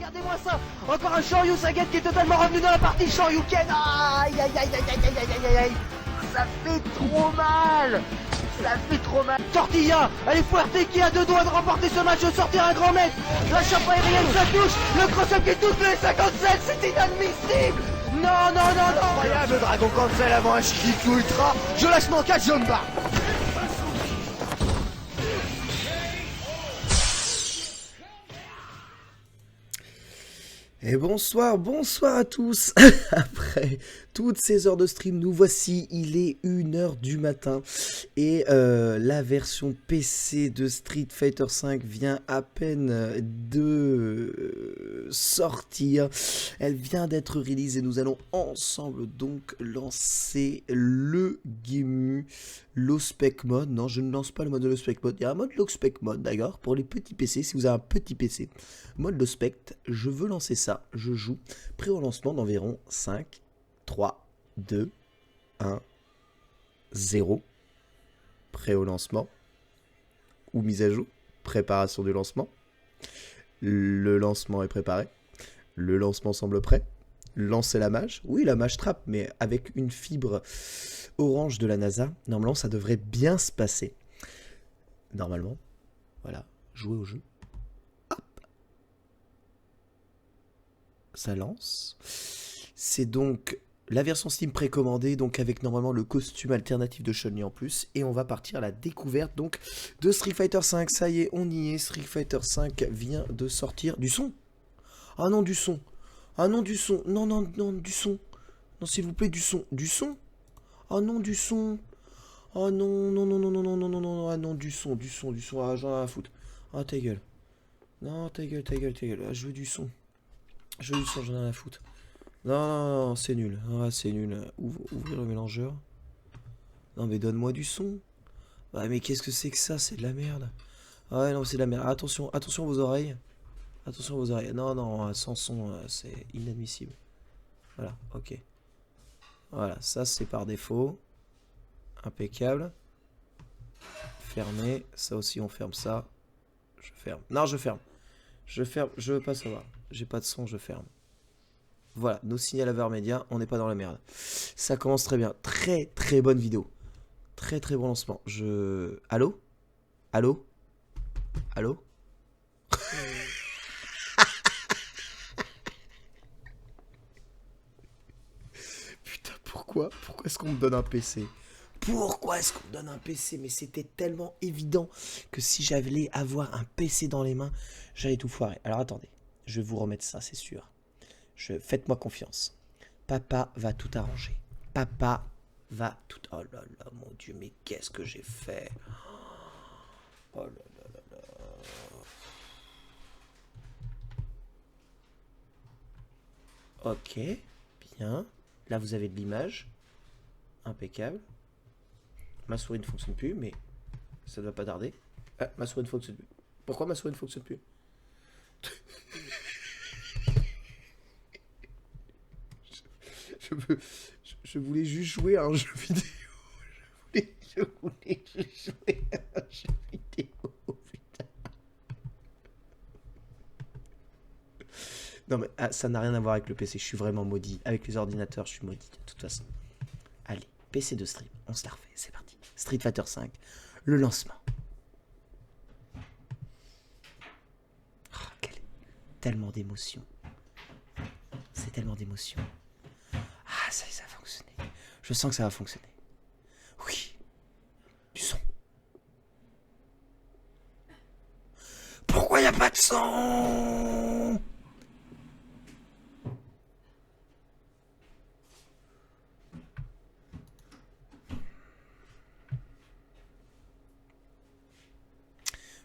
regardez-moi ça. Encore un Shoryuken qui est totalement revenu dans la partie Shoryuken. Aïe, aïe, aïe, aïe, aïe, aïe, aïe, aïe, aïe. Ça fait trop mal. Ça fait trop mal. Tortilla, elle est Fuerte qui a 2 doigts de remporter ce match, de sortir un grand maître. La chape aérienne, ça touche. Le cross-up qui touche les 57, c'est inadmissible. Non, non, non, non. Incroyable, Dragon Cancel avant un Shikikyu Ultra. Je lâche mon 4 jaune bar. Et bonsoir à tous. Après toutes ces heures de stream, nous voici, il est 1h du matin et la version PC de Street Fighter V vient à peine de sortir. Elle vient d'être release et nous allons ensemble donc lancer le Gemu Low Spec Mode. Non, je ne lance pas le mode Low Spec Mode. Il y a un mode Low Spec Mode, d'accord, pour les petits PC. Si vous avez un petit PC, mode Low Spec, je veux lancer ça. Je joue prêt au lancement d'environ 5, 3, 2, 1, 0. Prêt au lancement ou mise à jour. Préparation du lancement. Le lancement est préparé. Le lancement semble prêt. Lancer la mage. Oui, la mage trappe, mais avec une fibre orange de la NASA, normalement ça devrait bien se passer. Normalement, voilà, jouer au jeu. Hop. Ça lance. C'est donc la version Steam précommandée, donc avec normalement le costume alternatif de Chun-Li en plus. Et on va partir à la découverte donc de Street Fighter V. Ça y est, on y est. Street Fighter V vient de sortir. Du son. Ah non, du son. Ah non, du son. Non, non, non, du son. Non, s'il vous plaît, du son. Du son. Ah non, du son. Oh non, non, non, non, non, non, non, non, non, ah non, du son. Ah, j'en ai rien à foutre. Ah, ta gueule. Non, ta gueule. Ah, je veux du son. J'en ai rien à foutre. Non, non, non, c'est nul. Ah, c'est nul. Ouvrir le mélangeur. Non, mais donne-moi du son. Ah, mais qu'est-ce que c'est que ça? C'est de la merde. Ah ouais, non, c'est de la merde. Attention, attention vos oreilles. Attention vos oreilles. Non, non, sans son, c'est inadmissible. Voilà, ok. Voilà, ça c'est par défaut. Impeccable. Fermé. Ça aussi, on ferme ça. Je ferme. Non, je ferme. Je ferme. Je veux pas savoir. J'ai pas de son, je ferme. Voilà, nos signalateurs médias, on n'est pas dans la merde. Ça commence très bien. Très très bonne vidéo. Très très bon lancement. Allô? Allô? Allô? Putain, pourquoi est-ce qu'on me donne un PC? Pourquoi est-ce qu'on me donne un PC? Mais c'était tellement évident que si j'allais avoir un PC dans les mains, j'allais tout foirer. Alors attendez, je vais vous remettre ça, c'est sûr. Faites-moi confiance. Papa va tout arranger. Papa va tout... Oh là là, mon Dieu, mais qu'est-ce que j'ai fait? Oh là là là là. Ok, bien. Là, vous avez de l'image. Impeccable. Ma souris ne fonctionne plus, mais ça ne va pas tarder. Ah, ma souris ne fonctionne plus. Pourquoi ma souris ne fonctionne plus? Je voulais juste jouer à un jeu vidéo. Je voulais juste jouer à un jeu vidéo. Putain. Non mais ça n'a rien à voir avec le PC. Je suis vraiment maudit. Avec les ordinateurs, je suis maudit de toute façon. Allez, PC de stream. On se la refait. C'est parti. Street Fighter V. Le lancement. Oh, tellement d'émotions. C'est tellement d'émotions. Ah, ça va fonctionner. Je sens que ça va fonctionner. Oui. Du son. Pourquoi y a pas de son?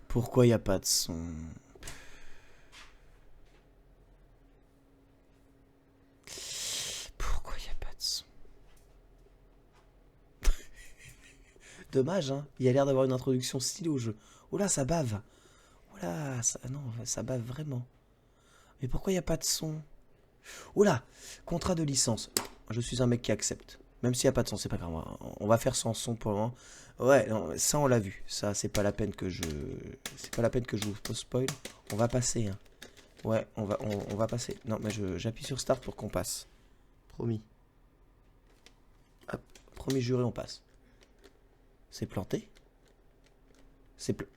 Pourquoi y a pas de son? Dommage, hein. Il y a l'air d'avoir une introduction stylée au jeu. Oh là, ça bave. Oh là, non, ça bave vraiment. Mais pourquoi il n'y a pas de son? Oh là, contrat de licence. Je suis un mec qui accepte. Même s'il n'y a pas de son, c'est pas grave. On va faire sans son pour le moment. Ouais, non, ça on l'a vu. Ça, c'est pas la peine que je... C'est pas la peine que je vous spoil. On va passer, hein. Ouais, on va passer. Non, mais j'appuie sur Start pour qu'on passe. Promis. Hop, promis juré, on passe. C'est planté?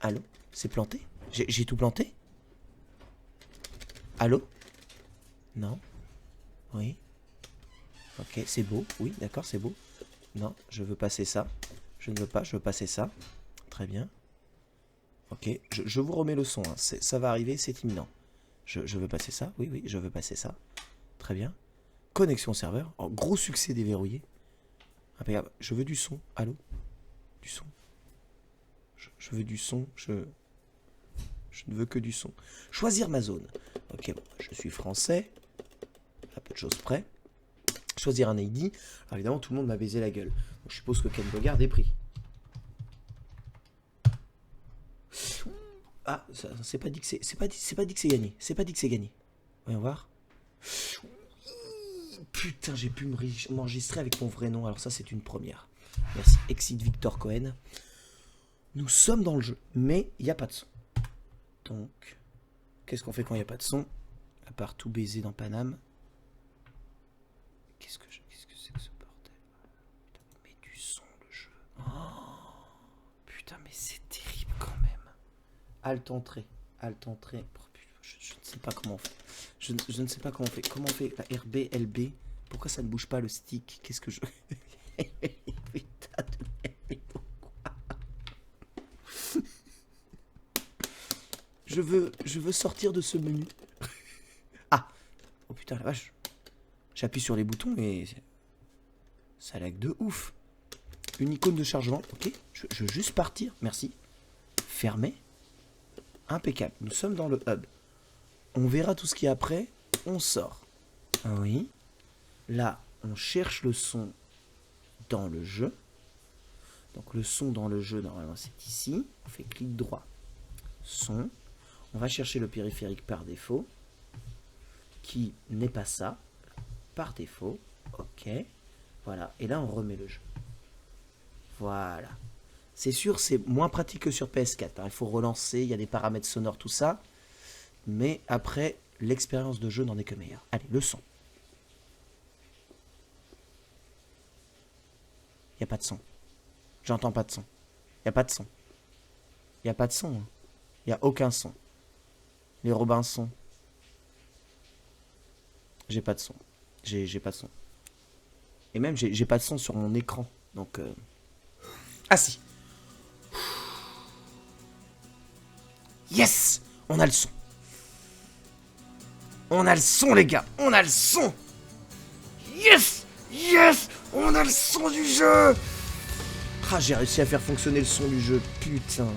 Allô? C'est planté? J'ai tout planté? Allô? Non? Oui? Ok, c'est beau. Oui, d'accord, c'est beau. Non, je veux passer ça. Je ne veux pas, je veux passer ça. Très bien. Ok, je vous remets le son. Hein. Ça va arriver, c'est imminent. Je veux passer ça. Oui, oui, je veux passer ça. Très bien. Connexion serveur. Oh, gros succès déverrouillé. Impeccable. Je veux du son. Allô? Du son. Je veux du son. Je ne veux que du son. Choisir ma zone. Ok, bon, je suis français. À peu de choses près. Choisir un ID. Alors évidemment, tout le monde m'a baisé la gueule. Donc, je suppose que Ken Bogard est pris. Ah, c'est pas dit que c'est pas dit que c'est gagné. C'est pas dit que c'est gagné. Voyons voir. Putain, j'ai pu m'enregistrer avec mon vrai nom. Alors ça, c'est une première. Merci. Exit Victor Cohen. Nous sommes dans le jeu, mais il n'y a pas de son. Donc, qu'est-ce qu'on fait quand il n'y a pas de son? À part tout baiser dans Paname. Qu'est-ce que c'est que ce bordel? Putain, mais du son, le jeu. Oh, putain, mais c'est terrible quand même. Alt entrée. Alt entrée. Oh, putain, je ne sais pas comment on fait. Je ne sais pas comment on fait. Comment on fait la RB, LB? Pourquoi ça ne bouge pas le stick? Qu'est-ce que je... Putain de merde, mais pourquoi? Je veux sortir de ce menu. Ah! Oh putain, la vache. J'appuie sur les boutons et... ça lag de ouf. Une icône de chargement. Ok, je veux juste partir. Merci. Fermé. Impeccable. Nous sommes dans le hub. On verra tout ce qui est après. On sort. Oui. Là, on cherche le son dans le jeu. Donc le son dans le jeu, normalement, c'est ici. On fait clic droit. Son. On va chercher le périphérique par défaut. Qui n'est pas ça. Par défaut. Ok. Voilà. Et là, on remet le jeu. Voilà. C'est sûr, c'est moins pratique que sur PS4. Il faut relancer, il y a des paramètres sonores, tout ça. Mais après, l'expérience de jeu n'en est que meilleure. Allez, le son. Il n'y a pas de son. J'entends pas de son. Il n'y a pas de son. Il n'y a pas de son. Hein. Il n'y a aucun son. Les Robinson. J'ai pas de son. J'ai pas de son. Et même, j'ai pas de son sur mon écran. Donc... Ah si. Yes! On a le son. On a le son, les gars. On a le son. Yes! Yes! On a le son du jeu. Ah, j'ai réussi à faire fonctionner le son du jeu. Putain.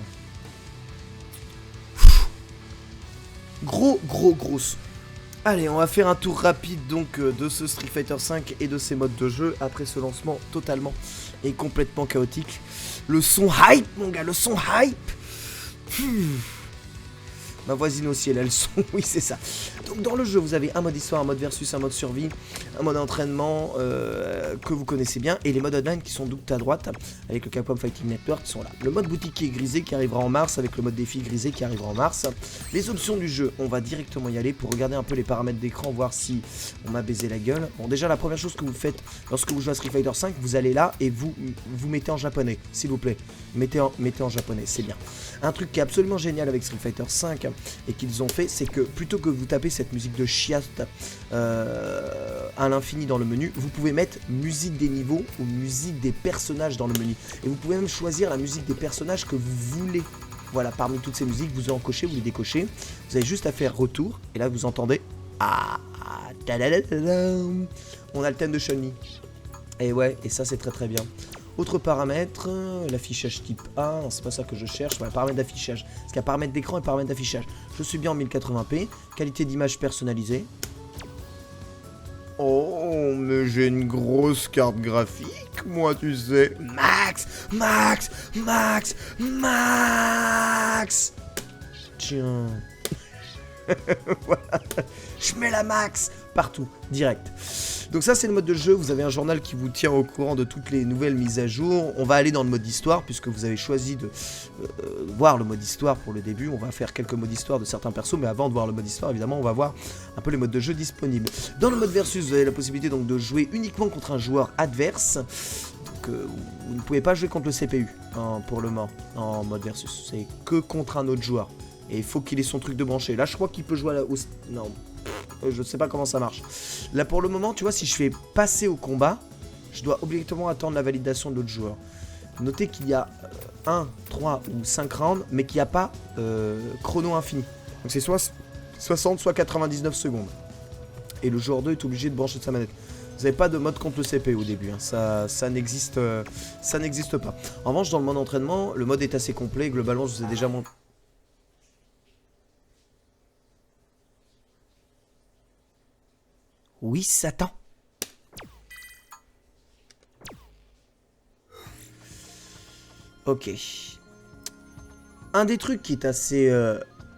Gros son. Allez, on va faire un tour rapide donc de ce Street Fighter V et de ses modes de jeu après ce lancement totalement et complètement chaotique. Le son hype, mon gars, le son hype. Ma voisine aussi, elle a le son, oui c'est ça. Donc dans le jeu, vous avez un mode histoire, un mode versus, un mode survie, un mode entraînement que vous connaissez bien, et les modes online qui sont tout à droite, avec le Capcom Fighting Network qui sont là. Le mode boutique qui est grisé qui arrivera en mars, avec le mode défi grisé qui arrivera en mars. Les options du jeu, on va directement y aller pour regarder un peu les paramètres d'écran, voir si on m'a baisé la gueule. Bon déjà la première chose que vous faites lorsque vous jouez à Street Fighter V, vous allez là et vous mettez en japonais, s'il vous plaît. Mettez en japonais, c'est bien. Un truc qui est absolument génial avec Street Fighter V et qu'ils ont fait, c'est que plutôt que vous tapez cette musique de chiaste à l'infini dans le menu, vous pouvez mettre musique des niveaux ou musique des personnages dans le menu. Et vous pouvez même choisir la musique des personnages que vous voulez. Voilà, parmi toutes ces musiques, vous en cochez, vous les décochez. Vous avez juste à faire retour. Et là, vous entendez... Ah, on a le thème de Chun-Li. Et ouais, et ça, c'est très très bien. Autre paramètre, l'affichage type A, c'est pas ça que je cherche, voilà, paramètre d'affichage. Parce qu'il y a paramètre d'écran et paramètre d'affichage. Je suis bien en 1080p, qualité d'image personnalisée. Oh, mais j'ai une grosse carte graphique, moi, tu sais. Max. Tiens. Voilà. Je mets la max partout, direct. Donc ça c'est le mode de jeu, vous avez un journal qui vous tient au courant de toutes les nouvelles mises à jour. On va aller dans le mode histoire puisque vous avez choisi de voir le mode histoire pour le début. On va faire quelques modes histoire de certains persos, mais avant de voir le mode histoire évidemment on va voir un peu les modes de jeu disponibles. Dans le mode versus vous avez la possibilité donc de jouer uniquement contre un joueur adverse. Donc vous ne pouvez pas jouer contre le CPU pour le moment en mode versus, c'est que contre un autre joueur. Et il faut qu'il ait son truc de branché. Là je crois qu'il peut jouer au... Non. Je sais pas comment ça marche. Là pour le moment, tu vois, si je fais passer au combat, je dois obligatoirement attendre la validation de l'autre joueur. Notez qu'il y a 1, 3 ou 5 rounds, mais qu'il n'y a pas chrono infini. Donc c'est soit 60, soit 99 secondes. Et le joueur 2 est obligé de brancher de sa manette. Vous n'avez pas de mode contre le CPU au début, hein. Ça n'existe pas. En revanche, dans le mode entraînement, le mode est assez complet. Globalement, je vous ai déjà montré. Oui, Satan. Ok. Un des trucs qui est assez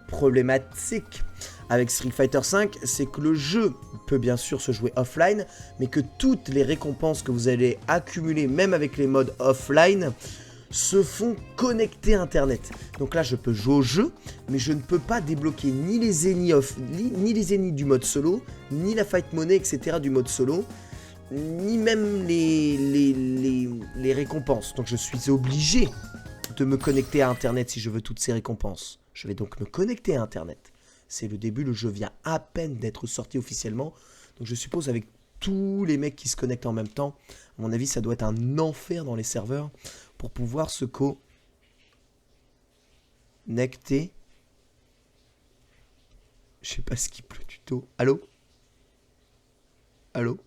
problématique avec Street Fighter V, c'est que le jeu peut bien sûr se jouer offline, mais que toutes les récompenses que vous allez accumuler, même avec les modes offline, se font connecter à internet. Donc là je peux jouer au jeu, mais je ne peux pas débloquer ni les ennemis du mode solo, ni la fight money, etc. du mode solo, ni même les récompenses. Donc je suis obligé de me connecter à internet si je veux toutes ces récompenses. Je vais donc me connecter à internet. C'est le début, le jeu vient à peine d'être sorti officiellement. Donc je suppose avec tous les mecs qui se connectent en même temps, à mon avis ça doit être un enfer dans les serveurs pour pouvoir se connecter. Je sais pas ce qui pleut du tout. Allô? Allô?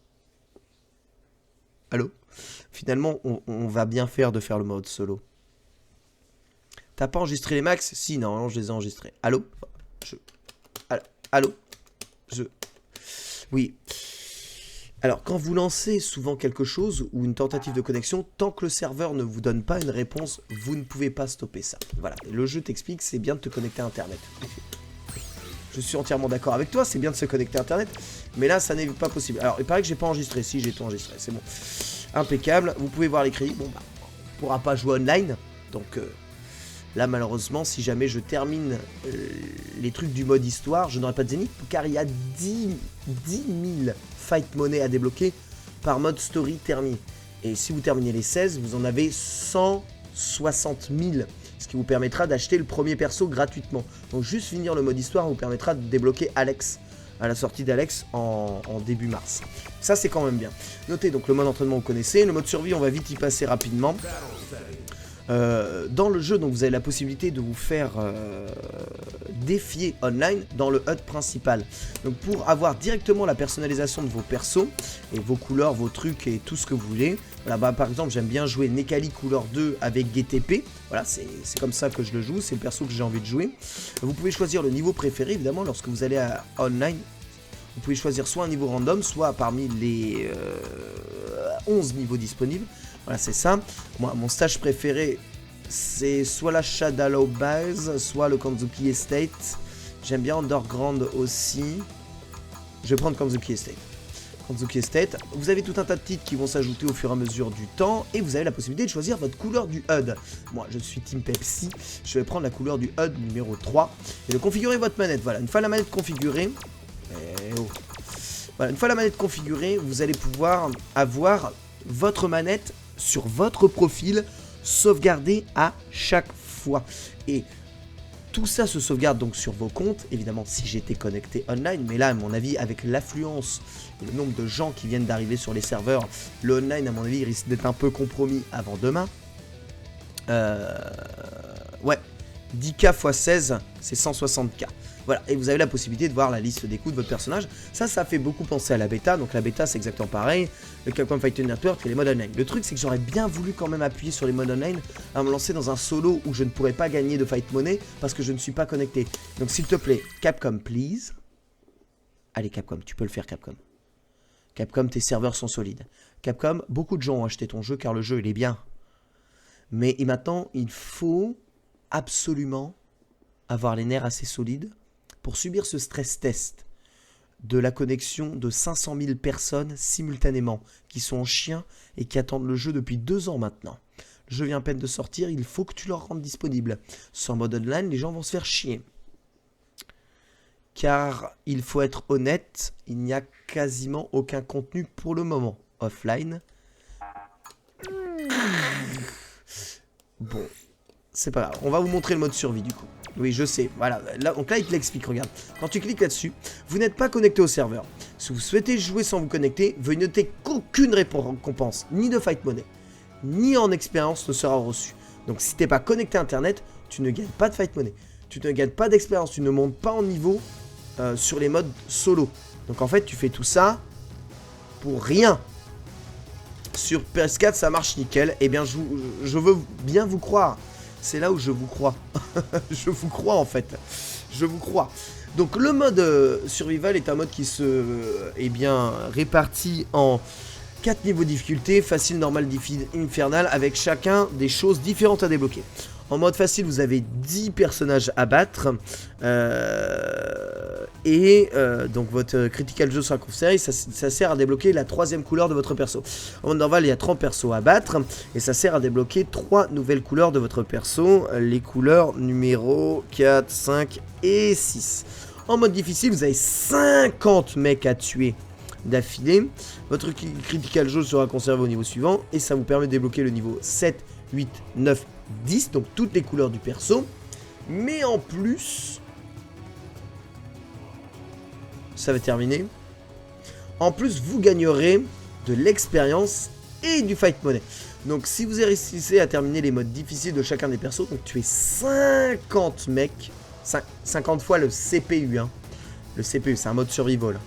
Allô? Finalement, on va bien faire de faire le mode solo. T'as pas enregistré les max? Si, normalement je les ai enregistrés. Allô? Allô? Oui. Alors, quand vous lancez souvent quelque chose ou une tentative de connexion, tant que le serveur ne vous donne pas une réponse, vous ne pouvez pas stopper ça. Voilà, et le jeu t'explique, c'est bien de te connecter à Internet. Je suis entièrement d'accord avec toi, c'est bien de se connecter à Internet, mais là, ça n'est pas possible. Alors, il paraît que j'ai pas enregistré. Si, j'ai tout enregistré, c'est bon. Impeccable, vous pouvez voir l'écrit. Bon, bah, on pourra pas jouer online, donc... Là, malheureusement, si jamais je termine les trucs du mode histoire, je n'aurai pas de zénith, car il y a 10 000 fight money à débloquer par mode story terminé. Et si vous terminez les 16, vous en avez 160 000, ce qui vous permettra d'acheter le premier perso gratuitement. Donc juste finir le mode histoire vous permettra de débloquer Alex, à la sortie d'Alex en début mars. Ça, c'est quand même bien. Notez donc le mode entraînement, vous connaissez. Le mode survie, on va vite y passer rapidement. Dans le jeu, donc vous avez la possibilité de vous faire défier online dans le HUD principal. Donc pour avoir directement la personnalisation de vos persos et vos couleurs, vos trucs et tout ce que vous voulez. Voilà, bah, par exemple, j'aime bien jouer Nekali couleur 2 avec GTP. Voilà, c'est comme ça que je le joue, c'est le perso que j'ai envie de jouer. Vous pouvez choisir le niveau préféré, évidemment, lorsque vous allez à online. Vous pouvez choisir soit un niveau random, soit parmi les 11 niveaux disponibles. Voilà, c'est ça. Moi, mon stage préféré, c'est soit la Shadaloo Base, soit le Kanzuki Estate. J'aime bien Underground aussi. Je vais prendre Kanzuki Estate. Kanzuki Estate. Vous avez tout un tas de titres qui vont s'ajouter au fur et à mesure du temps. Et vous avez la possibilité de choisir votre couleur du HUD. Moi, je suis Team Pepsi. Je vais prendre la couleur du HUD numéro 3. Et de configurer votre manette. Voilà, une fois la manette configurée... Voilà, une fois la manette configurée, vous allez pouvoir avoir votre manette sur votre profil sauvegardé à chaque fois. Et tout ça se sauvegarde donc sur vos comptes, évidemment si j'étais connecté online, mais là à mon avis avec l'affluence et le nombre de gens qui viennent d'arriver sur les serveurs, le online à mon avis risque d'être un peu compromis avant demain. Ouais, 10K x 16 c'est 160K. Voilà, et vous avez la possibilité de voir la liste des coups de votre personnage. Ça fait beaucoup penser à la bêta. Donc la bêta, c'est exactement pareil. Le Capcom Fighting Network et les modes online. Le truc, c'est que j'aurais bien voulu quand même appuyer sur les modes online à me lancer dans un solo où je ne pourrais pas gagner de fight money parce que je ne suis pas connecté. Donc s'il te plaît, Capcom, please. Allez, Capcom, tu peux le faire, Capcom. Capcom, tes serveurs sont solides. Capcom, beaucoup de gens ont acheté ton jeu car le jeu, il est bien. Mais maintenant, il faut absolument avoir les nerfs assez solides pour subir ce stress test. de la connexion de 500 000 personnes simultanément, qui sont en chien et qui attendent le jeu depuis 2 ans maintenant. Le jeu vient à peine de sortir, il faut que tu leur rendes disponible. Sur mode online, les gens vont se faire chier. Car, il faut être honnête, il n'y a quasiment aucun contenu pour le moment offline. Bon, c'est pas grave, on va vous montrer le mode survie du coup. Oui, je sais, voilà, là, donc là il te l'explique, regarde. Quand tu cliques là-dessus, vous n'êtes pas connecté au serveur. Si vous souhaitez jouer sans vous connecter, veuillez noter qu'aucune récompense, ni de fight money, ni en expérience ne sera reçue. Donc si t'es pas connecté à internet, tu ne gagnes pas de fight money. Tu ne gagnes pas d'expérience, tu ne montes pas en niveau sur les modes solo. Donc en fait, tu fais tout ça pour rien. Sur PS4, ça marche nickel. Eh bien, je veux bien vous croire. C'est là où je vous crois. Je vous crois en fait. Je vous crois. Donc le mode survival est un mode qui se répartit en 4 niveaux de difficulté, facile, normal, difficile, infernal, avec chacun des choses différentes à débloquer. En mode facile, vous avez 10 personnages à battre. Donc votre critical jeu sera considéré. Ça sert à débloquer la 3e couleur de votre perso. En mode normal, il y a 30 persos à battre. Et ça sert à débloquer 3 nouvelles couleurs de votre perso. Les couleurs numéro 4, 5 et 6. En mode difficile, vous avez 50 mecs à tuer d'affilée. Votre critical jeu sera conservé au niveau suivant. Et ça vous permet de débloquer le niveau 7, 8, 9, 10, donc toutes les couleurs du perso. Mais en plus, ça va terminer. En plus, vous gagnerez de l'expérience et du fight money. Donc si vous réussissez à terminer les modes difficiles de chacun des persos, donc tuer 50 mecs, 50 fois le CPU, hein. Le CPU, c'est un mode survival.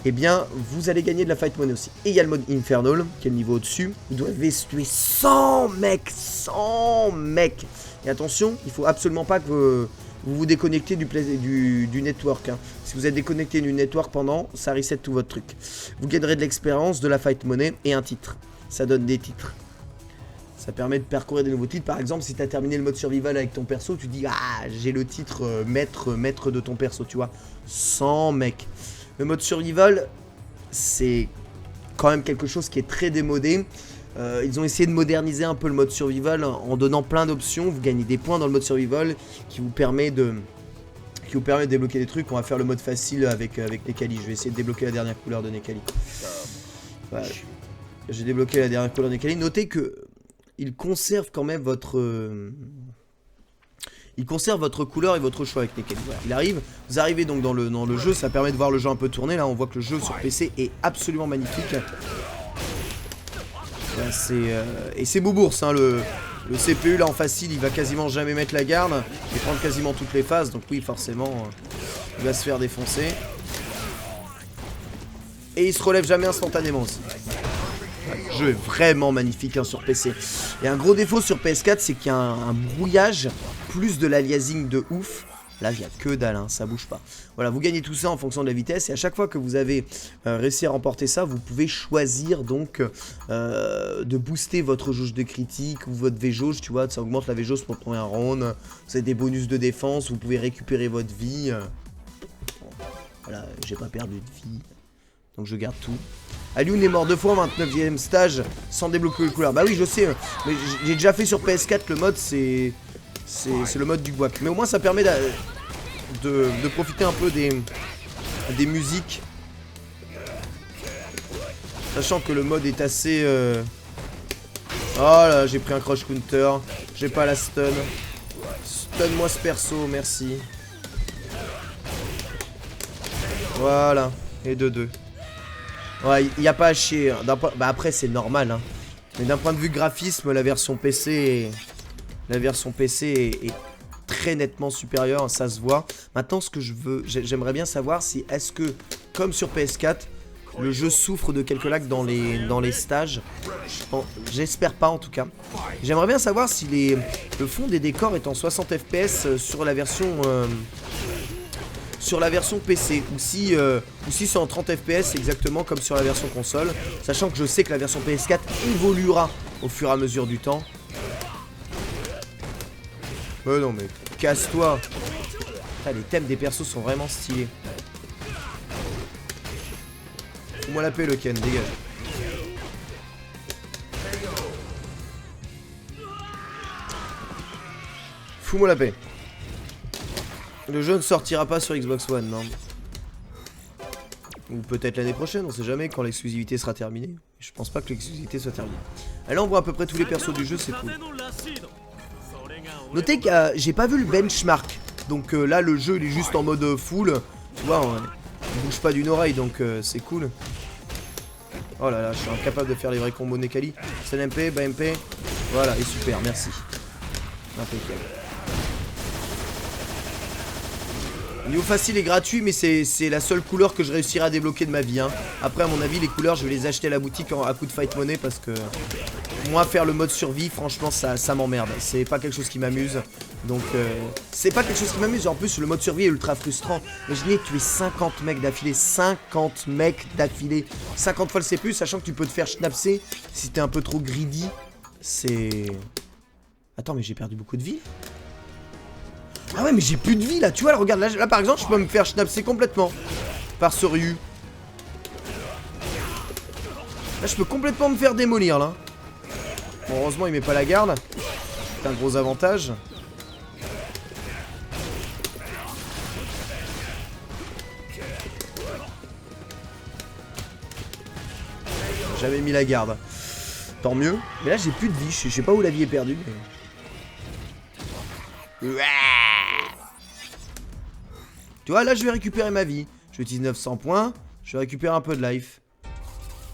Eh bien, vous allez gagner de la fight money aussi. Et il y a le mode infernal, qui est le niveau au-dessus. Vous devez tuer 100 mecs. 100 mecs. Et attention, il faut absolument pas que vous déconnectez du network. Hein. Si vous êtes déconnecté du network pendant, ça reset tout votre truc. Vous gagnerez de l'expérience, de la fight money et un titre. Ça donne des titres. Ça permet de parcourir des nouveaux titres. Par exemple, si tu as terminé le mode survival avec ton perso, tu dis « Ah, j'ai le titre maître de ton perso, tu vois. » 100 mecs. Le mode survival, c'est quand même quelque chose qui est très démodé. Ils ont essayé de moderniser un peu le mode survival en donnant plein d'options. Vous gagnez des points dans le mode survival qui vous permet de débloquer des trucs. On va faire le mode facile avec Nekali. Je vais essayer de débloquer la dernière couleur de Nekali. Voilà. J'ai débloqué la dernière couleur de Nekali. Notez que il conserve quand même votre... Il conserve votre couleur et votre choix avec Nekali. Voilà, vous arrivez donc dans le jeu, ça permet de voir le jeu un peu tourner. Là, on voit que le jeu sur PC est absolument magnifique. Et c'est Boubours, hein, le CPU là en facile, il va quasiment jamais mettre la garde et prendre quasiment toutes les phases. Donc oui, forcément, il va se faire défoncer. Et il se relève jamais instantanément aussi. Le jeu est vraiment magnifique, hein, sur PC. Et un gros défaut sur PS4, c'est qu'il y a un brouillage, plus de l'aliasing de ouf. Là, il n'y a que dalle, hein, ça bouge pas. Voilà, vous gagnez tout ça en fonction de la vitesse. Et à chaque fois que vous avez réussi à remporter ça, vous pouvez choisir donc de booster votre jauge de critique ou votre V-jauge, tu vois. Ça augmente la V-jauge pour le premier round. Vous avez des bonus de défense, vous pouvez récupérer votre vie. Voilà, j'ai pas perdu de vie. Donc je garde tout. Alioun est mort 2 fois en 29e stage sans débloquer les couleurs. Bah oui, je sais, mais j'ai déjà fait sur PS4 le mode, c'est le mode du guac. Mais au moins ça permet de profiter un peu des musiques. Sachant que le mode est assez... Oh là, j'ai pris un crush counter. J'ai pas la stun. Stun-moi ce perso, merci. Voilà. Et 2-2. Ouais, il n'y a pas à chier. Bah après, c'est normal. Hein. Mais d'un point de vue graphisme, la version PC est très nettement supérieure. Ça se voit. Maintenant, ce que j'aimerais bien savoir, c'est est-ce que, comme sur PS4, le jeu souffre de quelques lags dans les stages. J'espère pas en tout cas. J'aimerais bien savoir si le fond des décors est en 60 FPS sur la version PC ou si c'est en 30 FPS exactement comme sur la version console, sachant que je sais que la version PS4 évoluera au fur et à mesure du temps. Non mais casse-toi. Les thèmes des persos sont vraiment stylés. Fous-moi la paix, le Ken, dégage. Fous-moi la paix. Le jeu ne sortira pas sur Xbox One, non. Ou peut-être l'année prochaine, on sait jamais, quand l'exclusivité sera terminée. Je pense pas que l'exclusivité soit terminée. Là, on voit à peu près tous les persos du jeu, c'est cool. Notez que j'ai pas vu le benchmark. Donc là, le jeu, il est juste en mode full. Tu vois, il bouge pas d'une oreille, donc c'est cool. Oh là là, je suis incapable de faire les vrais combos Nekali. CNMP, BMP. Voilà, et super, merci. Impeccable. Niveau facile et gratuit, mais c'est la seule couleur que je réussirai à débloquer de ma vie. Hein. Après, à mon avis, les couleurs, je vais les acheter à la boutique à coup de fight money parce que moi, faire le mode survie, franchement, ça m'emmerde. C'est pas quelque chose qui m'amuse. Donc, c'est pas quelque chose qui m'amuse. En plus, le mode survie est ultra frustrant. Imaginez tuer 50 mecs d'affilée. 50 mecs d'affilée. 50 fois le C+, sachant que tu peux te faire schnapser si t'es un peu trop greedy. C'est... Attends, mais j'ai perdu beaucoup de vie. Ah ouais, mais j'ai plus de vie là, tu vois, là, regarde, là par exemple, je peux me faire schnapser complètement par ce Ryu. Là, je peux complètement me faire démolir là. Bon, heureusement, il met pas la garde. C'est un gros avantage. J'avais mis la garde. Tant mieux. Mais là, j'ai plus de vie, je sais pas où la vie est perdue. Mais... Tu vois, là, je vais récupérer ma vie. Je utilise 900 points. Je vais récupérer un peu de life.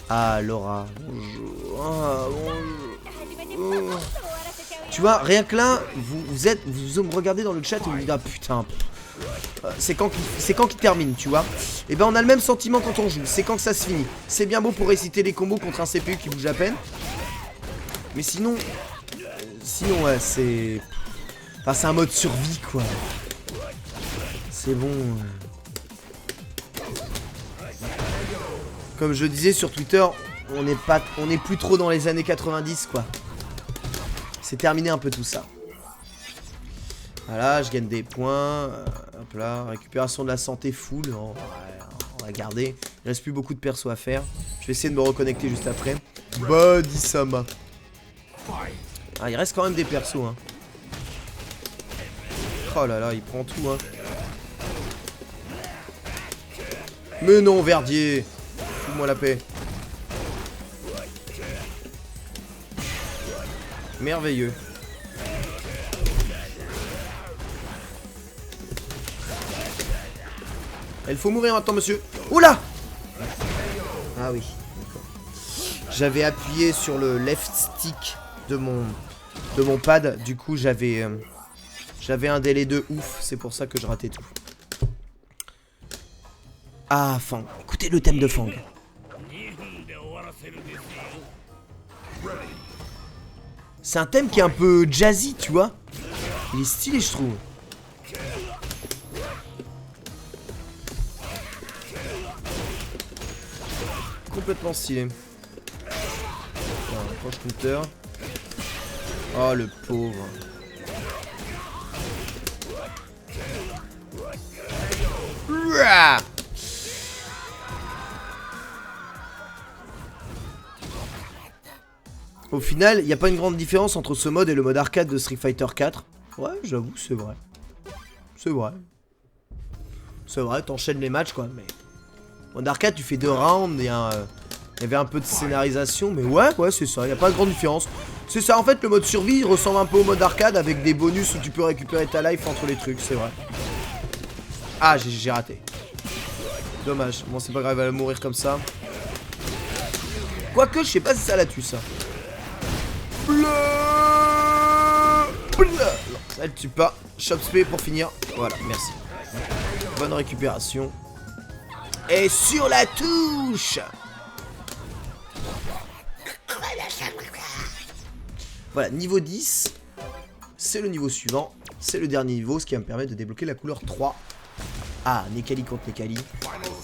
Ah, Laura. Bonjour. Ah, bonjour. Tu vois, rien que là, vous me regardez dans le chat et vous me dites, ah putain. C'est quand qu'il termine, tu vois. Et ben, on a le même sentiment quand on joue. C'est quand que ça se finit. C'est bien beau pour réciter les combos contre un CPU qui bouge à peine. Mais sinon... ouais, c'est... Enfin, c'est un mode survie, quoi. C'est bon. Comme je disais sur Twitter, on n'est plus trop dans les années 90, quoi. C'est terminé un peu tout ça. Voilà, je gagne des points. Hop là, récupération de la santé full. On va garder. Il reste plus beaucoup de persos à faire. Je vais essayer de me reconnecter juste après. Badi-sama. Ah, il reste quand même des persos, hein. Oh là là, il prend tout, hein. Mais non, Verdier. Fous-moi la paix. Merveilleux. Il faut mourir maintenant, monsieur. Oula! Ah oui. J'avais appuyé sur le left stick de mon pad. Du coup, j'avais un délai de ouf. C'est pour ça que je ratais tout. Ah, Fang. Écoutez le thème de Fang. C'est un thème qui est un peu jazzy, tu vois. Il est stylé, je trouve. Complètement stylé. Approche counter. Oh, le pauvre. Ouah. Au final, il n'y a pas une grande différence entre ce mode et le mode arcade de Street Fighter 4. Ouais, j'avoue, c'est vrai. C'est vrai. C'est vrai, t'enchaînes les matchs, quoi. Mais mode arcade, tu fais 2 rounds, il y avait un peu de scénarisation, mais ouais, c'est ça, il n'y a pas de grande différence. C'est ça, en fait, le mode survie, il ressemble un peu au mode arcade avec des bonus où tu peux récupérer ta life entre les trucs, c'est vrai. Ah, j'ai raté. Dommage, bon, c'est pas grave, elle va mourir comme ça. Quoique, je sais pas si ça la tue, ça. Bleu. Elle tue pas. Shop spé pour finir. Voilà, merci. Bonne récupération. Et sur la touche. Voilà, niveau 10. C'est le niveau suivant. C'est le dernier niveau, ce qui va me permettre de débloquer la couleur 3. Ah, Nekali contre Nekali.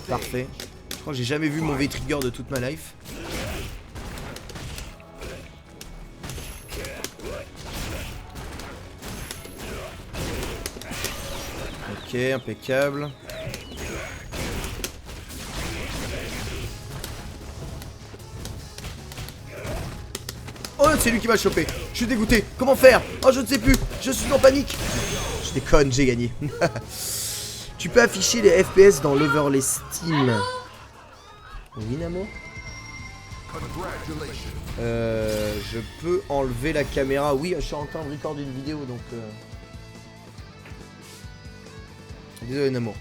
Parfait. Je crois que j'ai jamais vu mauvais trigger de toute ma life. Ok, impeccable. Oh, c'est lui qui m'a chopé. Je suis dégoûté. Comment faire? Oh, je ne sais plus. Je suis en panique. Je déconne, j'ai gagné. Tu peux afficher les FPS dans l'overlay Steam. Oui, Namo? Je peux enlever la caméra. Oui, je suis en train de recorder une vidéo, donc... Désolé, Namo.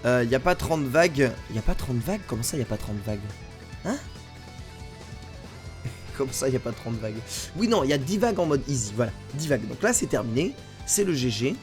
Y a pas 30 vagues. Y a pas 30 vagues? Comment ça, y a pas 30 vagues? Hein? Comme ça, il n'y a pas 30 vagues. Oui, non, il y a 10 vagues en mode easy. Voilà, 10 vagues. Donc là, c'est terminé. C'est le GG.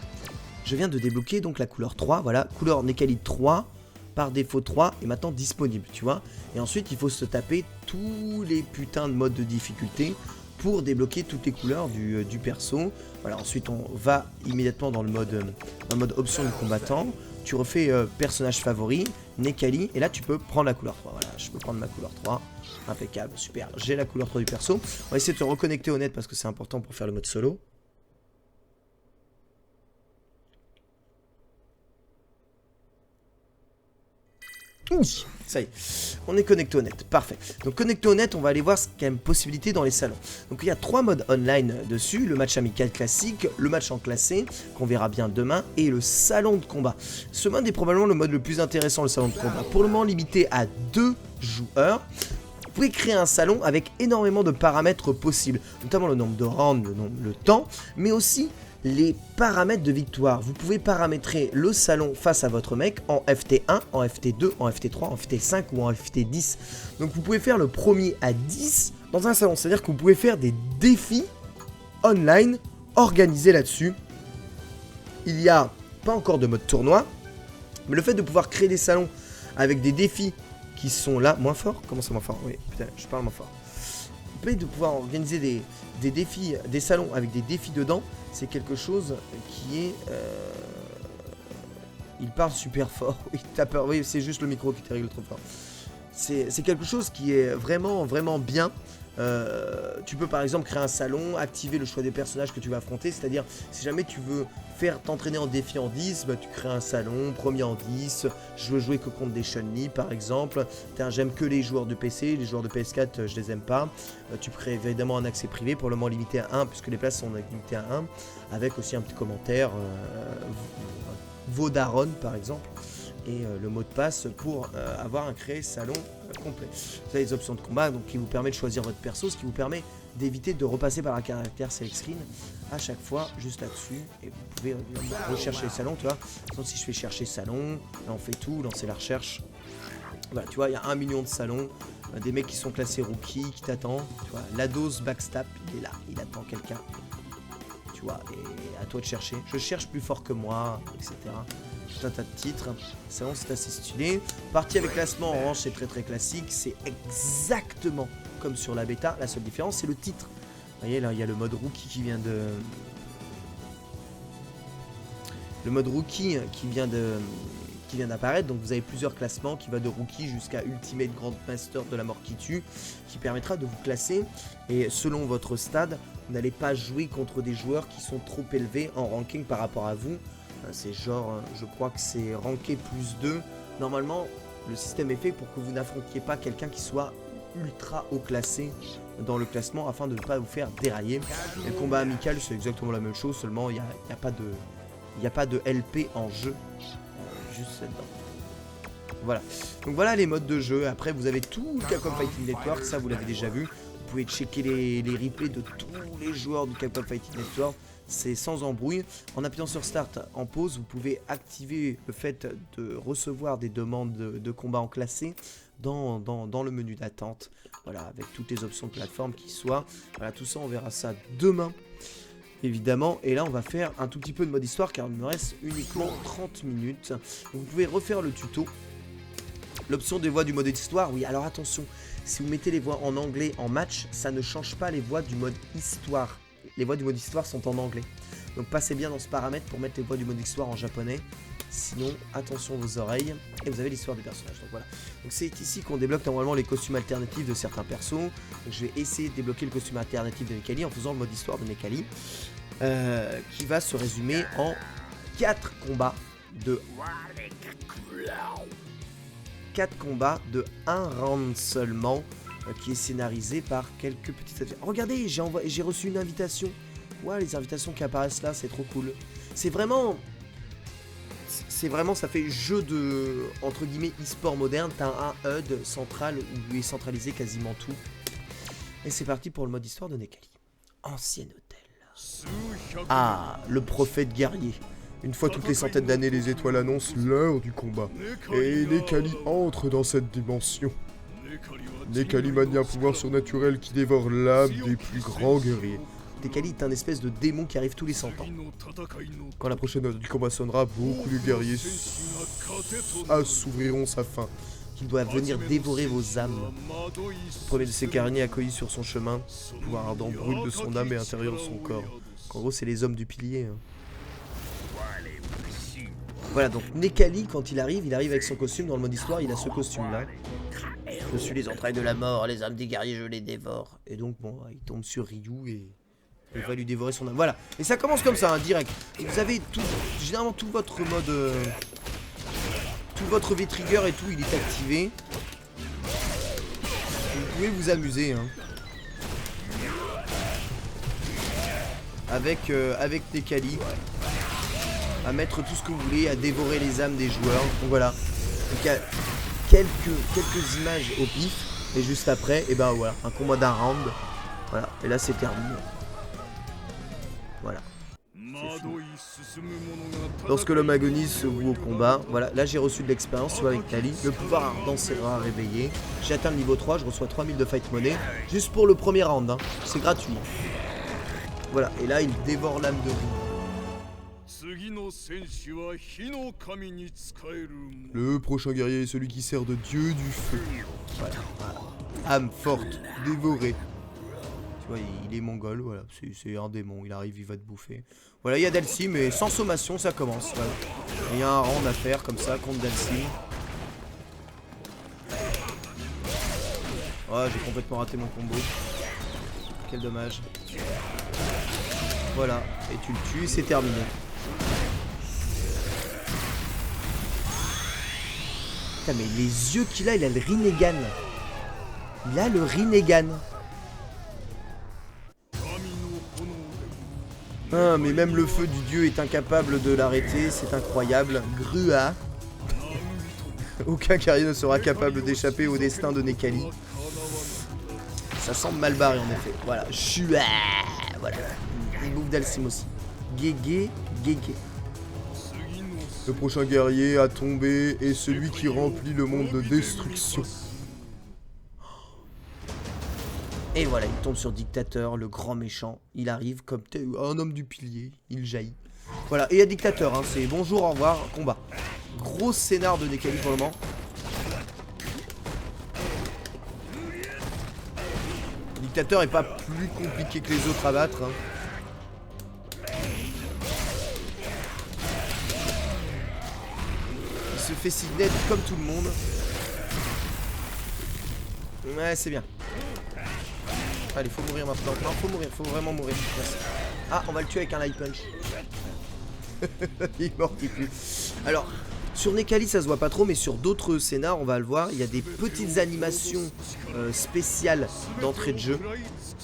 Je viens de débloquer donc la couleur 3. Voilà, couleur Necalid 3. Par défaut 3 est maintenant disponible, tu vois. Et ensuite, il faut se taper tous les putains de modes de difficulté pour débloquer toutes les couleurs du perso. Voilà, ensuite, on va immédiatement dans le mode option du combattant. Tu refais personnage favori, Necali, et là, tu peux prendre la couleur 3. Voilà, je peux prendre ma couleur 3. Impeccable, super. J'ai la couleur 3 du perso. On va essayer de se reconnecter au net parce que c'est important pour faire le mode solo. Oui, ça y est, on est connecté au net, parfait. Donc connecté au net, on va aller voir ce qu'il y a une possibilité dans les salons. Donc il y a 3 modes online dessus, le match amical classique, le match en classé, qu'on verra bien demain, et le salon de combat. Ce mode est probablement le mode le plus intéressant, le salon de combat. Pour le moment limité à 2 joueurs. Vous pouvez créer un salon avec énormément de paramètres possibles, notamment le nombre de rounds, le temps, mais aussi les paramètres de victoire. Vous pouvez paramétrer le salon face à votre mec en FT1, en FT2, en FT3, en FT5 ou en FT10. Donc vous pouvez faire le premier à 10 dans un salon, c'est-à-dire que vous pouvez faire des défis online organisés là-dessus. Il n'y a pas encore de mode tournoi, mais le fait de pouvoir créer des salons avec des défis qui sont là, moins fort. Comment ça moins fort? Oui, putain, je parle moins fort. Le fait de pouvoir organiser des défis, des salons avec des défis dedans, c'est quelque chose qui est... Il parle super fort. Oui, t'as peur. Oui, c'est juste le micro qui te règle trop fort. C'est quelque chose qui est vraiment, vraiment bien. Tu peux par exemple créer un salon, activer le choix des personnages que tu vas affronter, c'est-à-dire si jamais tu veux faire t'entraîner en défi en 10, bah, tu crées un salon, premier en 10, je veux jouer que contre des Chun-Li par exemple, j'aime que les joueurs de PC, les joueurs de PS4 je les aime pas, tu crées évidemment un accès privé, pour le moment limité à 1 puisque les places sont limitées à 1, avec aussi un petit commentaire, Vaudaron par exemple, et le mot de passe pour avoir un créé salon complet. Vous avez les options de combat donc, qui vous permet de choisir votre perso, ce qui vous permet d'éviter de repasser par un caractère select screen à chaque fois, juste là-dessus. Et vous pouvez rechercher les salons, tu vois. Donc si je fais chercher salon, là on fait tout, lancer la recherche. Voilà, tu vois, il y a 1 million de salons, des mecs qui sont classés rookie, qui t'attendent. Tu vois, Lados Backstab, il est là, il attend quelqu'un. Tu vois, et à toi de chercher. Je cherche plus fort que moi, etc. Tout un tas de titres. Salon, c'est assez stylé. Partie avec classement, en revanche, c'est très très classique. C'est exactement comme sur la bêta. La seule différence, c'est le titre. Vous voyez, là, il y a le mode rookie qui vient de... Le mode rookie qui vient d'apparaître. Donc vous avez plusieurs classements qui va de rookie jusqu'à Ultimate Grandmaster de la mort qui tue, qui permettra de vous classer. Et selon votre stade, vous n'allez pas jouer contre des joueurs qui sont trop élevés en ranking par rapport à vous. C'est genre, je crois que c'est ranké plus 2. Normalement, le système est fait pour que vous n'affrontiez pas quelqu'un qui soit ultra haut classé dans le classement afin de ne pas vous faire dérailler. Et le combat amical, c'est exactement la même chose, seulement il n'y a pas de LP en jeu. Juste là-dedans. Voilà. Donc voilà les modes de jeu. Après, vous avez tout Capcom Fighting Network, ça vous l'avez déjà vu. Vous pouvez checker les replays de tous les joueurs du Capcom Fighting Network. C'est sans embrouille. En appuyant sur Start en pause, vous pouvez activer le fait de recevoir des demandes de combat en classé dans le menu d'attente. Voilà, avec toutes les options de plateforme qui soient. Voilà, tout ça, on verra ça demain, évidemment. Et là, on va faire un tout petit peu de mode histoire car il me reste uniquement 30 minutes. Donc, vous pouvez refaire le tuto. L'option des voix du mode histoire, oui, alors attention, si vous mettez les voix en anglais en match, ça ne change pas les voix du mode histoire. Les voix du mode histoire sont en anglais. Donc passez bien dans ce paramètre pour mettre les voix du mode histoire en japonais. Sinon, attention vos oreilles. Et vous avez l'histoire des personnages. Donc voilà. Donc c'est ici qu'on débloque normalement les costumes alternatifs de certains persos. Donc je vais essayer de débloquer le costume alternatif de Necali en faisant le mode histoire de Necali. Qui va se résumer en 4 combats de 4 combats de 1 round seulement. qui est scénarisé par quelques petites... Regardez, j'ai reçu une invitation. Ouais, les invitations qui apparaissent là, c'est trop cool. C'est vraiment, ça fait jeu de, entre guillemets, e-sport moderne. T'as un HUD central où est centralisé quasiment tout. Et c'est parti pour le mode histoire de Necali. Ancien hôtel. Ah, le prophète guerrier. Une fois toutes les centaines d'années, les étoiles annoncent l'heure du combat. Et Necali entre dans cette dimension. Necali manie un pouvoir surnaturel qui dévore l'âme des plus grands guerriers. Necali est un espèce de démon qui arrive tous les 100 ans. Quand la prochaine heure du combat sonnera, beaucoup de guerriers s'ouvriront sa faim. Qu'il doit venir dévorer vos âmes. Le premier de ces guerriers accueillis sur son chemin, le pouvoir ardent brûle de son âme et intérieur de son corps. En gros, c'est les hommes du pilier. Hein. Voilà, donc Necali, quand il arrive avec son costume. Dans le mode histoire, il a ce costume-là. Je suis les entrailles de la mort, les âmes des guerriers, je les dévore. Et donc, bon, il tombe sur Ryu et il va lui dévorer son âme. Voilà, et ça commence comme ça, hein, direct. Et vous avez généralement tout votre mode... tout votre V-Trigger et tout, il est activé. Vous pouvez vous amuser, hein. Avec Necali. À mettre tout ce que vous voulez, à dévorer les âmes des joueurs. Donc voilà. Donc il y a quelques images au pif. Et juste après, et ben voilà, un combat d'un round. Voilà, et là c'est terminé. Voilà. Lorsque l'homme agonise se voue au combat. Voilà, là j'ai reçu de l'expérience, tu vois, avec Tali. Le pouvoir ardent sera réveillé. J'ai atteint le niveau 3, je reçois 3000 de fight money. Juste pour le premier round, hein. C'est gratuit. Voilà, et là il dévore l'âme de Ryu. Le prochain guerrier est celui qui sert de dieu du feu. Voilà, voilà. Âme forte, dévorée. Tu vois, il est mongol, voilà, c'est un démon, il arrive, il va te bouffer. Voilà, il y a Dhalsim, mais sans sommation, ça commence. Voilà. Il y a un round à faire comme ça contre Dhalsim. Oh, j'ai complètement raté mon combo. Quel dommage. Voilà, et tu le tues, c'est terminé. Putain, mais les yeux qu'il a, il a le Rinnegan. Il a le Rinnegan. Ah, mais même le feu du dieu est incapable de l'arrêter, c'est incroyable. Grua. Aucun guerrier ne sera capable d'échapper au destin de Necali. Ça semble mal barré en effet. Voilà. Chua. Voilà. Il bouffe Dhalsim aussi. Gégé, gégé. Le prochain guerrier à tomber est celui qui remplit le monde de destruction. Et voilà, il tombe sur Dictateur, le grand méchant. Il arrive comme un homme du pilier, il jaillit. Voilà, et il y a Dictateur, hein, c'est bonjour, au revoir, combat. Gros scénar de Necali pour le moment. Dictateur est pas plus compliqué que les autres à battre. Hein. Il se fait signet comme tout le monde. Ouais, c'est bien. Allez, faut mourir maintenant. Non, faut mourir, faut vraiment mourir. Merci. Ah, on va le tuer avec un light punch. Il est mort, il pue. Alors, sur Necali, ça se voit pas trop, mais sur d'autres scénars, on va le voir. Il y a des petites animations spéciales d'entrée de jeu.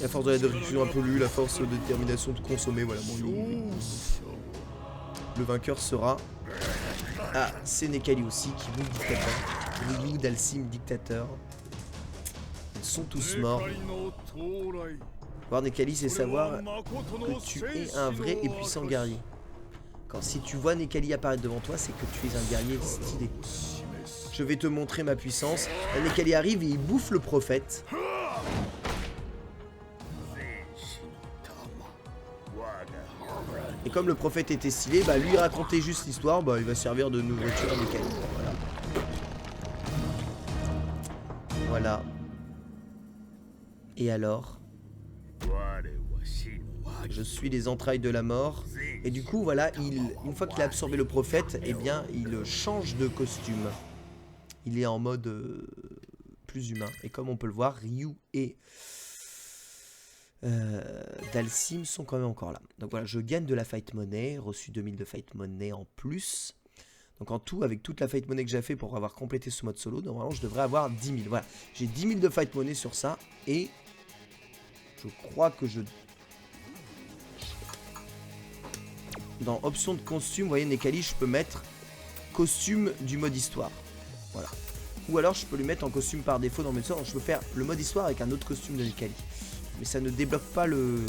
La force de la diffusion absolue, la force de détermination de consommer. Voilà, bon, le vainqueur sera. Ah, c'est Necali aussi qui bouffe Dictateur. Ryu, Dhalsim, Dictateur. Ils sont tous morts. Voir Necali, c'est savoir que tu es un vrai et puissant guerrier. Quand si tu vois Necali apparaître devant toi, c'est que tu es un guerrier stylé. Je vais te montrer ma puissance. Là, Necali arrive et il bouffe le prophète. Et comme le prophète était stylé, bah lui raconter juste l'histoire, bah il va servir de nourriture à Necali. Voilà. Voilà. Et alors, je suis les entrailles de la mort. Et du coup, voilà, une fois qu'il a absorbé le prophète, eh bien, il change de costume. Il est en mode plus humain. Et comme on peut le voir, Ryu et Dhalsim sont quand même encore là. Donc voilà, je gagne de la fight money, reçu 2000 de fight money en plus. Donc en tout, avec toute la fight money que j'ai fait pour avoir complété ce mode solo, normalement je devrais avoir 10 000. Voilà, j'ai 10 000 de fight money sur ça. Et je crois que je... Dans option de costume, vous voyez, Necali, je peux mettre costume du mode histoire. Voilà. Ou alors je peux lui mettre en costume par défaut dans mes sorts. Je peux faire le mode histoire avec un autre costume de Necali. Mais ça ne débloque pas le...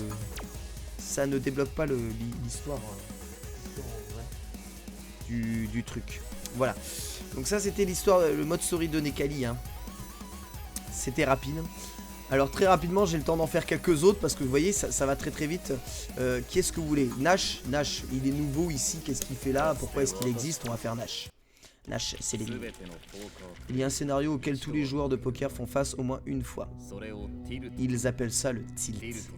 Ça ne débloque pas l'histoire du truc. Voilà. Donc ça c'était l'histoire, le mode story de Necali. Hein. C'était rapide. Alors très rapidement j'ai le temps d'en faire quelques autres parce que vous voyez ça va très vite. Qui est-ce que vous voulez? Nash, il est nouveau ici, qu'est-ce qu'il fait là? Pourquoi est-ce qu'il existe? On va faire Nash. Nash, c'est les... Il y a un scénario auquel tous les joueurs de poker font face au moins une fois. Ils appellent ça le tilt.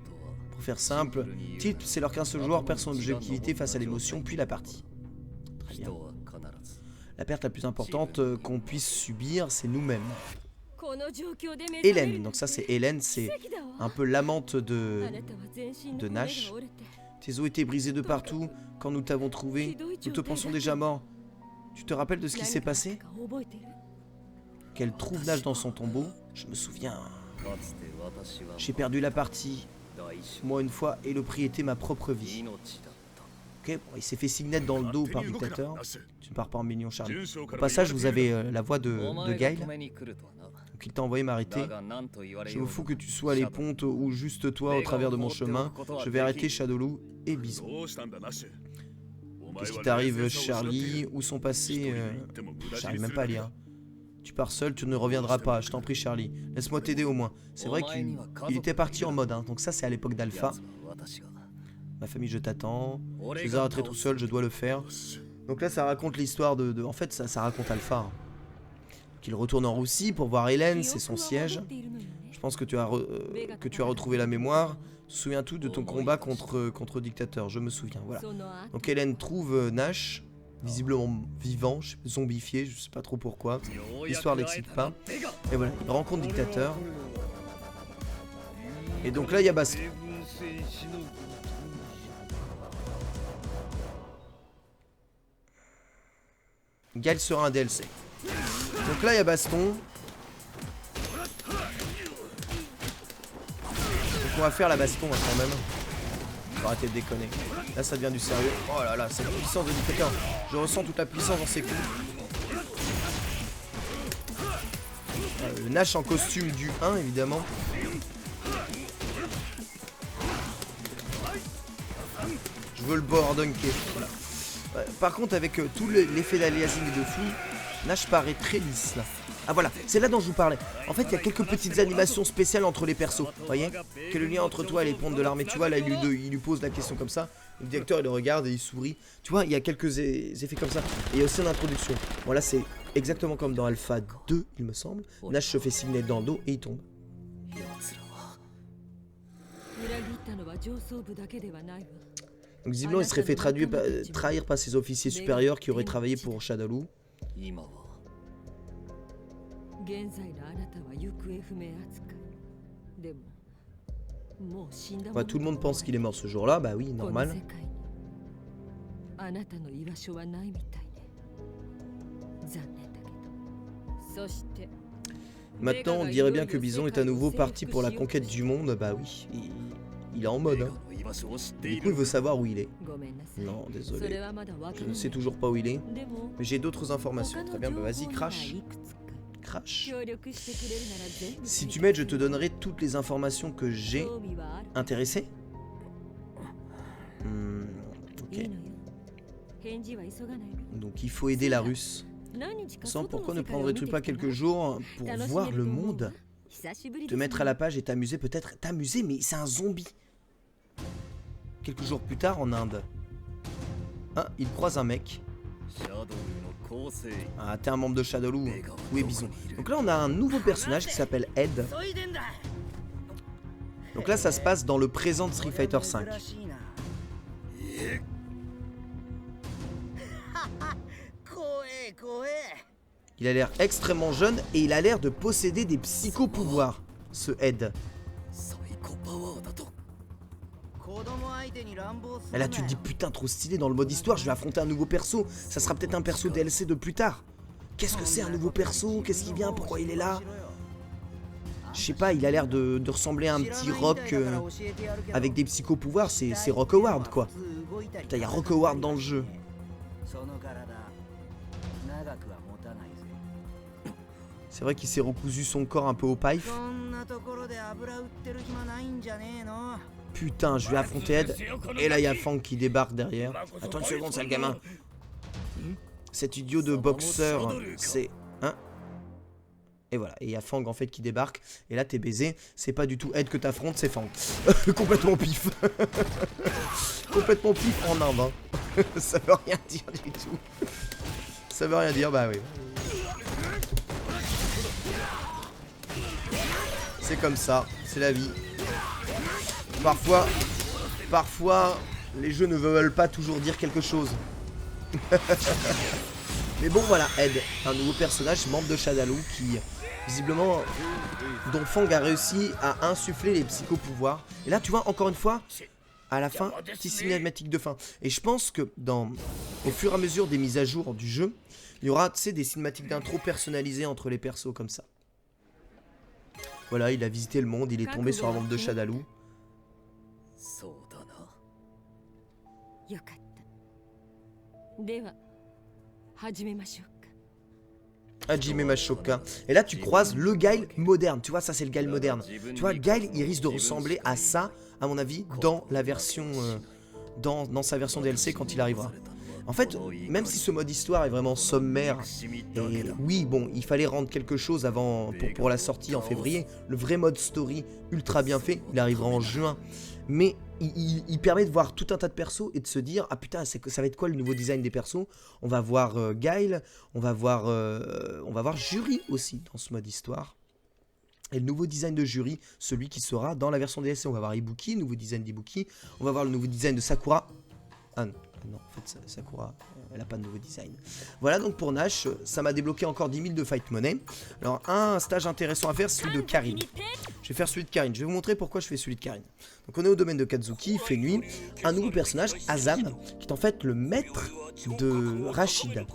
Pour faire simple, tilt c'est lorsqu'un seul joueur perd son objectivité face à l'émotion puis la partie. Très bien. La perte la plus importante qu'on puisse subir, c'est nous-mêmes. Hélène, donc ça c'est Hélène, c'est un peu l'amante de Nash. Tes os étaient brisés de partout quand nous t'avons trouvé. Nous te pensions déjà mort. Tu te rappelles de ce qui s'est passé? Qu'elle trouve Nash dans son tombeau? Je me souviens. J'ai perdu la partie, moi une fois, et le prix était ma propre vie. Ok, bon, il s'est fait signet dans le dos par dictateur. Tu ne pars pas en million, Charlie. Au passage, vous avez la voix de Guile. Donc il t'a envoyé m'arrêter. Je me fous que tu sois à les pontes ou juste toi au travers de mon chemin. Je vais arrêter Shadowloo et Bison. Qu'est-ce qui t'arrive, Charlie? Où sont passés J'arrive même pas à lire. Tu pars seul, tu ne reviendras pas. Je t'en prie, Charlie. Laisse-moi t'aider au moins. C'est vrai qu'il était parti en mode. Hein. Donc ça, c'est à l'époque d'Alpha. Ma famille, je t'attends. Je les arrêterai tout seul, je dois le faire. Donc là, ça raconte l'histoire de... En fait, ça raconte Alpha. Hein. Qu'il retourne en Russie pour voir Hélène, c'est son siège. Je pense que tu as retrouvé la mémoire. Souviens-toi de ton combat contre Dictateur, je me souviens, voilà. Donc Hélène trouve Nash, visiblement vivant, zombifié, je sais pas trop pourquoi. L'histoire l'excite pas. Et voilà, il rencontre Dictateur. Et donc là, il y a baston. Guile sera un DLC. Donc là, il y a baston. Donc on va faire la baston hein, quand même. Faut arrêter de déconner. Là, ça devient du sérieux. Oh là là, c'est la puissance de Dictateur. Je ressens toute la puissance dans ses coups. Le Nash en costume du 1, évidemment. Je veux le board dunker. Voilà. Par contre, avec tout l'effet d'aliasing de fou, Nash paraît très lisse là. Ah voilà, c'est là dont je vous parlais. En fait, il y a quelques petites animations spéciales entre les persos. Vous voyez? Quel est le lien entre toi et les pontes de l'armée? Tu vois, là, il lui pose la question comme ça. Le directeur, il le regarde et il sourit. Tu vois, il y a quelques effets comme ça. Et il y a aussi une introduction. Bon, là, c'est exactement comme dans Alpha 2, il me semble. Nash se fait signer dans le dos et il tombe. Donc, visiblement, il serait fait trahir par ses officiers supérieurs qui auraient travaillé pour Shadowloo. Ouais, tout le monde pense qu'il est mort ce jour-là, bah oui, normal. Maintenant, on dirait bien que Bison est à nouveau parti pour la conquête du monde, bah oui, il est en mode. Hein. Du coup, il veut savoir où il est. Non, désolé, je ne sais toujours pas où il est, mais j'ai d'autres informations. Très bien, bah vas-y, crash. Crash. Si tu m'aides, je te donnerai toutes les informations que j'ai. Intéressé? Ok. Donc il faut aider la Russe. Sans pourquoi ne prendrais-tu pas quelques jours pour voir le monde? Te mettre à la page et t'amuser peut-être. T'amuser, mais c'est un zombie. Quelques jours plus tard en Inde. Ah, il croise un mec. Ah, t'es un membre de Shadowloo. Où est Bison? Donc là, on a un nouveau personnage qui s'appelle Ed. Donc là, ça se passe dans le présent de Street Fighter V. Il a l'air extrêmement jeune et il a l'air de posséder des psycho-pouvoirs, ce Ed. Et là tu te dis putain trop stylé dans le mode histoire, je vais affronter un nouveau perso. Ça sera peut-être un perso DLC de plus tard. Qu'est-ce que c'est un nouveau perso? Qu'est-ce qui vient? Pourquoi il est là? Je sais pas, il a l'air de ressembler à un petit Rock avec des psycho-pouvoirs, c'est Rock Howard quoi. Putain, il y a Rock Howard dans le jeu. C'est vrai qu'il s'est recousu son corps un peu au pipe. Putain, je vais affronter Ed. Et là, il y a Fang qui débarque derrière. Attends une seconde, sale gamin. Cet idiot de boxeur, c'est... Hein? Et voilà, et il y a Fang en fait qui débarque. Et là, t'es baisé. C'est pas du tout Ed que t'affrontes, c'est Fang. Complètement pif. Complètement pif en Inde. Hein. Ça veut rien dire du tout. Ça veut rien dire, bah oui. C'est comme ça, c'est la vie. Parfois, les jeux ne veulent pas toujours dire quelque chose. Mais bon, voilà, Ed, un nouveau personnage, membre de Shadaloo, qui, visiblement, dont Fang a réussi à insuffler les psycho-pouvoirs. Et là, tu vois, encore une fois, à la fin, petit cinématique de fin. Et je pense que, au fur et à mesure des mises à jour du jeu, il y aura, tu sais, des cinématiques d'intro personnalisées entre les persos comme ça. Voilà, il a visité le monde, il est tombé sur un membre de Shadaloo. Hajime Mashoka. Et là, tu croises le Guile moderne. Tu vois, ça, c'est le Guile moderne. Tu vois, Guile, il risque de ressembler à ça, à mon avis, dans la version... dans sa version DLC quand il arrivera. En fait, même si ce mode histoire est vraiment sommaire, et oui, bon, il fallait rendre quelque chose avant pour la sortie en février, le vrai mode story ultra bien fait, il arrivera en juin, mais il permet de voir tout un tas de persos et de se dire, ah putain, ça va être quoi le nouveau design des persos? On va voir Guile, on va voir Jury aussi dans ce mode histoire. Et le nouveau design de Jury, celui qui sera dans la version DLC, on va voir Ibuki, nouveau design d'Ibuki, on va voir le nouveau design de Sakura. Ah non, en fait, Sakura, elle n'a pas de nouveau design. Voilà donc pour Nash, ça m'a débloqué encore 10 000 de Fight Money. Alors, un stage intéressant à faire, celui de Karin. Je vais faire celui de Karin. Je vais vous montrer pourquoi je fais celui de Karin. Donc, on est au domaine de Kazuki, il fait nuit. Un nouveau personnage, Azam, qui est en fait le maître de Rachid.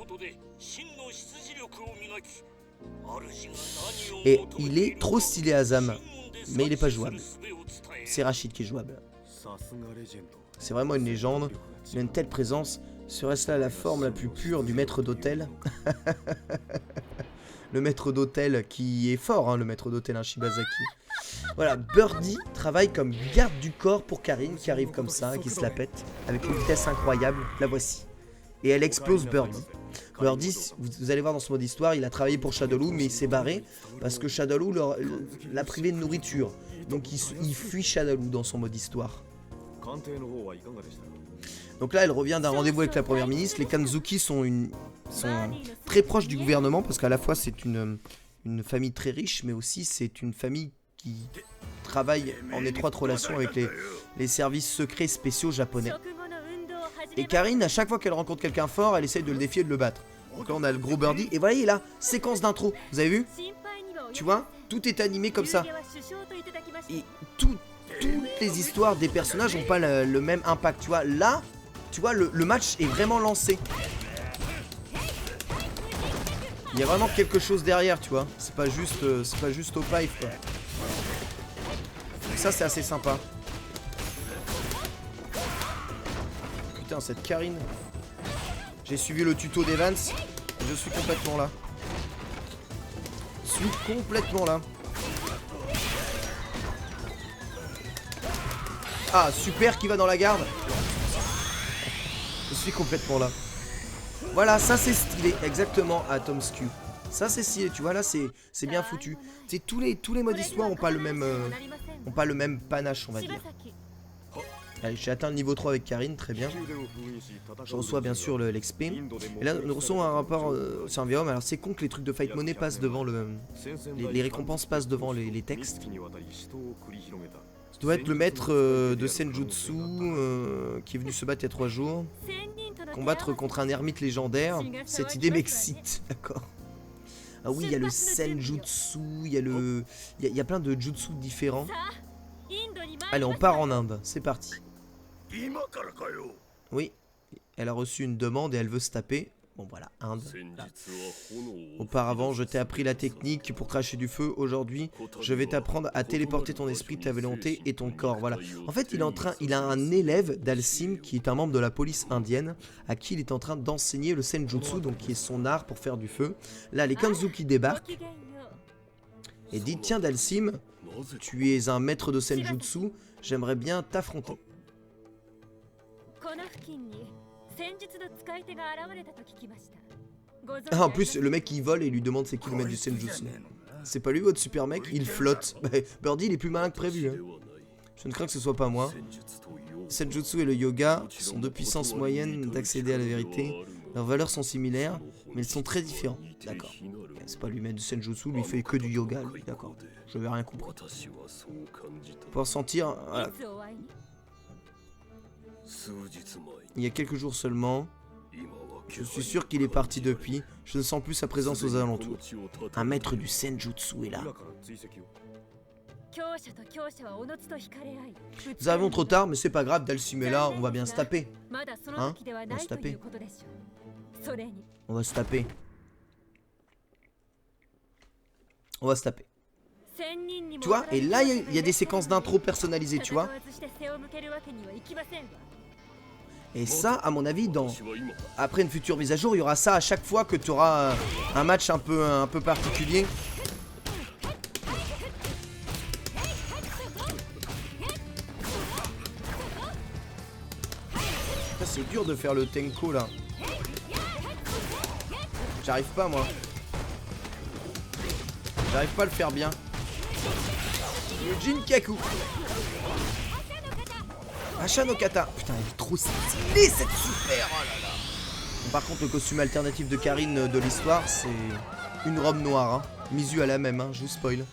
Et il est trop stylé, Azam, mais il n'est pas jouable. C'est Rachid qui est jouable. C'est vraiment une légende. Il a une telle présence. Serait-ce là la forme la plus pure du maître d'hôtel? Le maître d'hôtel qui est fort, hein, le maître d'hôtel, hein, Shibazaki. Voilà, Birdie travaille comme garde du corps pour Karin, qui arrive comme ça, qui se la pète, avec une vitesse incroyable. La voici. Et elle explose Birdie. Birdie, vous allez voir dans ce mode histoire, il a travaillé pour Shadaloo, mais il s'est barré parce que Shadaloo l'a privé de nourriture. Donc il fuit Shadaloo dans son mode histoire. Donc là, elle revient d'un rendez-vous avec la première ministre. Les Kanzuki sont très proches du gouvernement parce qu'à la fois c'est une famille très riche, mais aussi c'est une famille qui travaille en étroite relation avec les services secrets spéciaux japonais. Et Karin, à chaque fois qu'elle rencontre quelqu'un fort, elle essaye de le défier et de le battre. Donc là, on a le gros Birdie. Et voilà, il est là, séquence d'intro. Vous avez vu? Tu vois, tout est animé comme ça. Et toutes les histoires des personnages n'ont pas le même impact. Tu vois, là, tu vois, le match est vraiment lancé. Il y a vraiment quelque chose derrière, tu vois. C'est pas juste au pipe, quoi. Ça, c'est assez sympa. Putain, cette Karin. J'ai suivi le tuto d'Evans. Je suis complètement là. Je suis complètement là. Ah, super, qui va dans la garde. Je suis complètement là. Voilà, ça c'est stylé, exactement, à Tom Skew. Ça c'est stylé, tu vois, là c'est bien foutu. C'est tous les modes histoire ont pas le même panache, on va dire. Allez, j'ai atteint le niveau 3 avec Karin, très bien. Je reçois bien sûr l'XP. Et là, nous recevons un rapport sur un Viom. Alors, c'est con que les trucs de Fight Money passent devant les récompenses passent devant les textes. Ça doit être le maître de Senjutsu qui est venu se battre il y a 3 jours. Combattre contre un ermite légendaire. Cette idée m'excite, d'accord. Ah oui, il y a le Senjutsu, il y a plein de jutsu différents. Allez, on part en Inde, c'est parti. Oui, elle a reçu une demande et elle veut se taper. Bon voilà, Inde. Là. Auparavant, je t'ai appris la technique pour cracher du feu. Aujourd'hui, je vais t'apprendre à téléporter ton esprit, ta volonté et ton corps. Voilà. En fait, il a un élève d'Alcim qui est un membre de la police indienne à qui il est en train d'enseigner le Senjutsu, donc qui est son art pour faire du feu. Là, les Kanzuki débarquent et dit tiens Dalsim, tu es un maître de Senjutsu, j'aimerais bien t'affronter. Ah, en plus, le mec il vole et lui demande c'est qui le maître du Senjutsu. C'est pas lui votre super mec, il flotte. Birdie il est plus malin que prévu. Hein. Je ne crains que ce soit pas moi. Senjutsu et le yoga sont deux puissances moyennes d'accéder à la vérité. Leurs valeurs sont similaires, mais elles sont très différentes. D'accord. C'est pas lui maître du Senjutsu, lui fait que du yoga, lui. D'accord. Je vais rien comprendre. Pour sentir... Voilà. Il y a quelques jours seulement, je suis sûr qu'il est parti depuis, je ne sens plus sa présence aux alentours. Un maître du Senjutsu est là. Nous arrivons trop tard, mais c'est pas grave, Dalsim est là, on va bien se taper. Hein? On va se taper. On va se taper. On va se taper. Tu vois, et là il y a des séquences d'intro personnalisées, tu vois. Et ça, à mon avis, après une future mise à jour, il y aura ça à chaque fois que tu auras un match un peu particulier. C'est dur de faire le Tenko là. J'arrive pas moi. J'arrive pas à le faire bien. Le Jinkaku. Ashanokata. Putain, elle est trop stylée cette super. Oh là là. Bon, par contre, le costume alternatif de Karine de l'histoire, c'est une robe noire. Hein. Misu à la même, hein. Je vous spoil.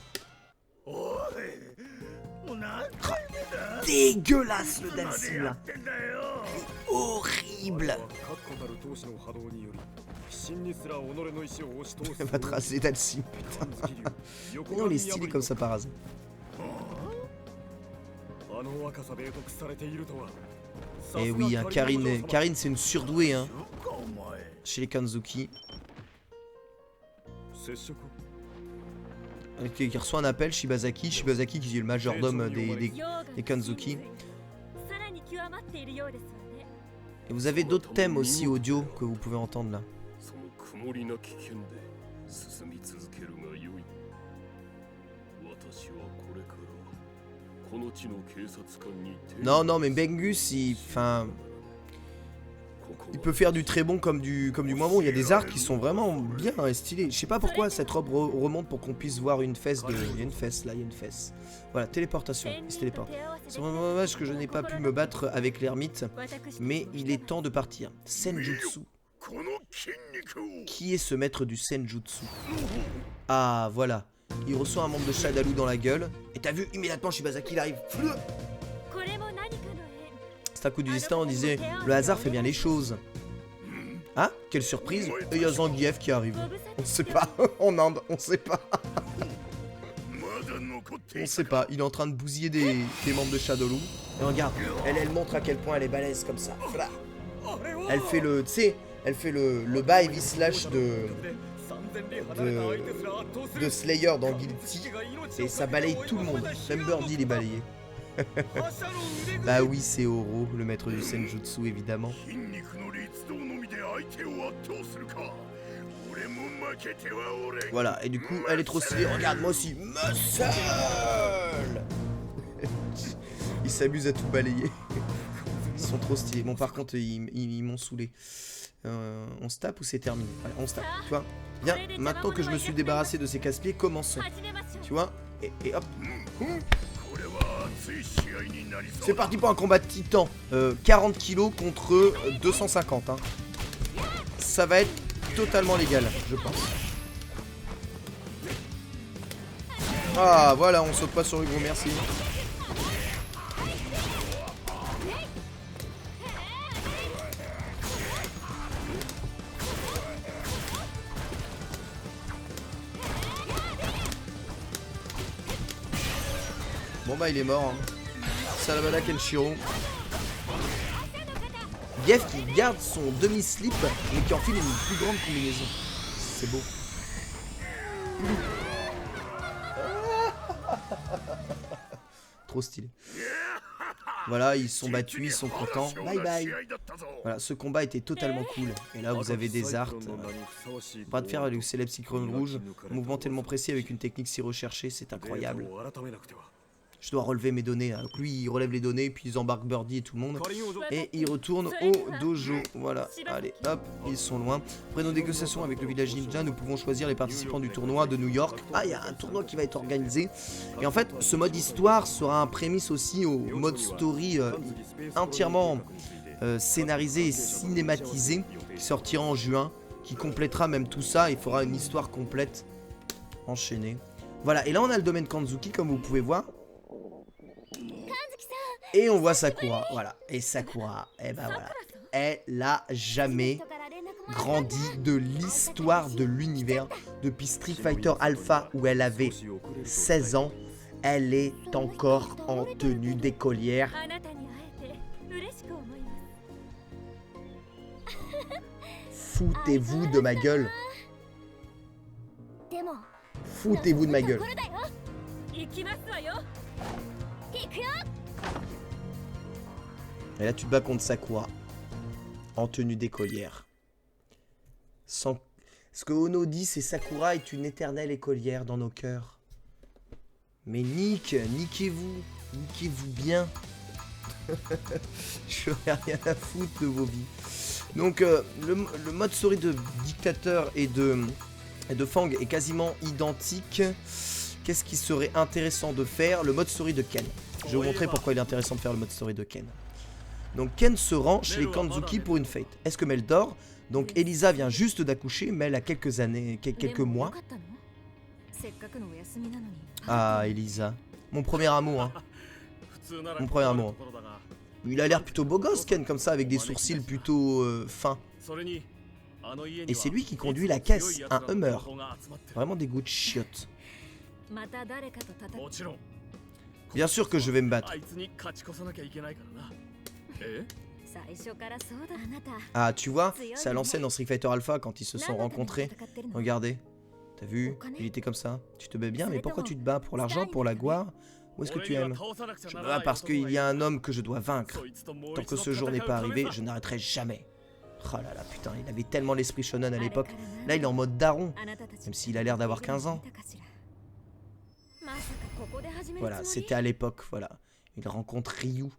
Dégueulasse le Dalsim là. Horrible. Elle va tracer Dalsim, putain. Mais non, il est stylé comme ça par hasard. Et oui, hein, Karine c'est une surdouée hein, chez les Kanzuki. Qui reçoit un appel, Shibazaki qui est le majordome des Kanzuki. Et vous avez d'autres thèmes aussi audio que vous pouvez entendre là. Non, mais Bengus, il peut faire du très bon comme du moins bon. Il y a des arcs qui sont vraiment bien et stylés. Je sais pas pourquoi cette robe remonte pour qu'on puisse voir une fesse de... Il y a une fesse, là, il y a une fesse. Voilà, téléportation, il se téléporte. C'est vraiment dommage que je n'ai pas pu me battre avec l'ermite, mais il est temps de partir. Senjutsu. Qui est ce maître du Senjutsu? Ah, voilà. Il reçoit un membre de Shadaloo dans la gueule. Et t'as vu, immédiatement Shibazaki il arrive. C'est un coup du destin, on disait le hasard fait bien les choses. Ah, quelle surprise. Et il y a Zangief qui arrive. On sait pas, en Inde, on sait pas. On sait pas, il est en train de bousiller des membres de Shadaloo. Et regarde, elle montre à quel point elle est balèze comme ça. Voilà. Elle fait le, tu sais, elle fait le bas heavy slash de Slayer dans Guilty. Et ça balaye tout le monde. Même Birdie il est balayé. Bah oui, c'est Oro, le maître du Senjutsu évidemment. Voilà, et du coup, elle est trop stylée. Regarde, moi aussi. Muscle. Ils s'amusent à tout balayer. Ils sont trop stylés. Bon, par contre, ils m'ont saoulé. On se tape ou c'est terminé? Voilà, on se tape, tu vois. Bien, maintenant que je me suis débarrassé de ces casse-pieds, commençons. Tu vois, et hop. C'est parti pour un combat de titan. 40 kilos contre 250. Hein. Ça va être totalement légal, je pense. Ah, voilà, on saute pas sur le gros, merci. Bon bah il est mort hein. Salamada Kenshiro. Bief qui garde son demi-slip, mais qui enfile une plus grande combinaison. C'est beau. Trop stylé. Voilà, ils sont battus, ils sont contents. Bye bye. Voilà, ce combat était totalement cool. Et là, vous avez des arts. Bras de fer, le célèbre cyclone rouge. Un mouvement tellement précis avec une technique si recherchée, c'est incroyable. Je dois relever mes données. Donc lui, il relève les données, puis ils embarquent Birdie et tout le monde. Et ils retournent au dojo. Voilà, allez, hop, ils sont loin. Après nos négociations avec le village ninja, nous pouvons choisir les participants du tournoi de New York. Ah, il y a un tournoi qui va être organisé. Et en fait, ce mode histoire sera un prémisse aussi au mode story entièrement scénarisé et cinématisé, qui sortira en juin, qui complétera même tout ça et fera une histoire complète enchaînée. Voilà, et là on a le domaine Kanzuki, comme vous pouvez voir. Et on voit Sakura, voilà. Et Sakura, eh ben voilà, elle a jamais grandi de l'histoire de l'univers. Depuis Street Fighter Alpha où elle avait 16 ans, elle est encore en tenue d'écolière. Foutez-vous de ma gueule. Foutez-vous de ma gueule. Et là, tu te bats contre Sakura, en tenue d'écolière. Sans... Ce que Ono dit, c'est Sakura est une éternelle écolière dans nos cœurs. Mais niquez-vous bien. Je n'ai rien à foutre de vos vies. Donc, le mode story de Dictateur et de Fang est quasiment identique. Qu'est-ce qui serait intéressant de faire? Le mode story de Ken. Je vais vous montrer pourquoi il est intéressant de faire le mode story de Ken. Donc Ken se rend chez les Kanzuki pour une fête. Est-ce que Mel dort? Donc Elisa vient juste d'accoucher, Mel a quelques années, quelques mois. Ah Elisa, mon premier amour hein. Mon premier amour. Il a l'air plutôt beau gosse Ken comme ça, avec des sourcils plutôt fins. Et c'est lui qui conduit la caisse, un Hummer. Vraiment des goûts de chiottes. Bien sûr que je vais me battre. Ah tu vois, c'est à l'ancienne dans Street Fighter Alpha quand ils se sont rencontrés. Regardez, t'as vu, il était comme ça. Tu te bats bien, mais pourquoi tu te bats? Pour l'argent, pour la gloire? Où est-ce que tu aimes? Je me bats parce qu'il y a un homme que je dois vaincre. Tant que ce jour n'est pas arrivé, je n'arrêterai jamais. Oh là là, putain, il avait tellement l'esprit shonen à l'époque. Là, il est en mode daron, même s'il a l'air d'avoir 15 ans. Voilà, c'était à l'époque, voilà. Il rencontre Ryu.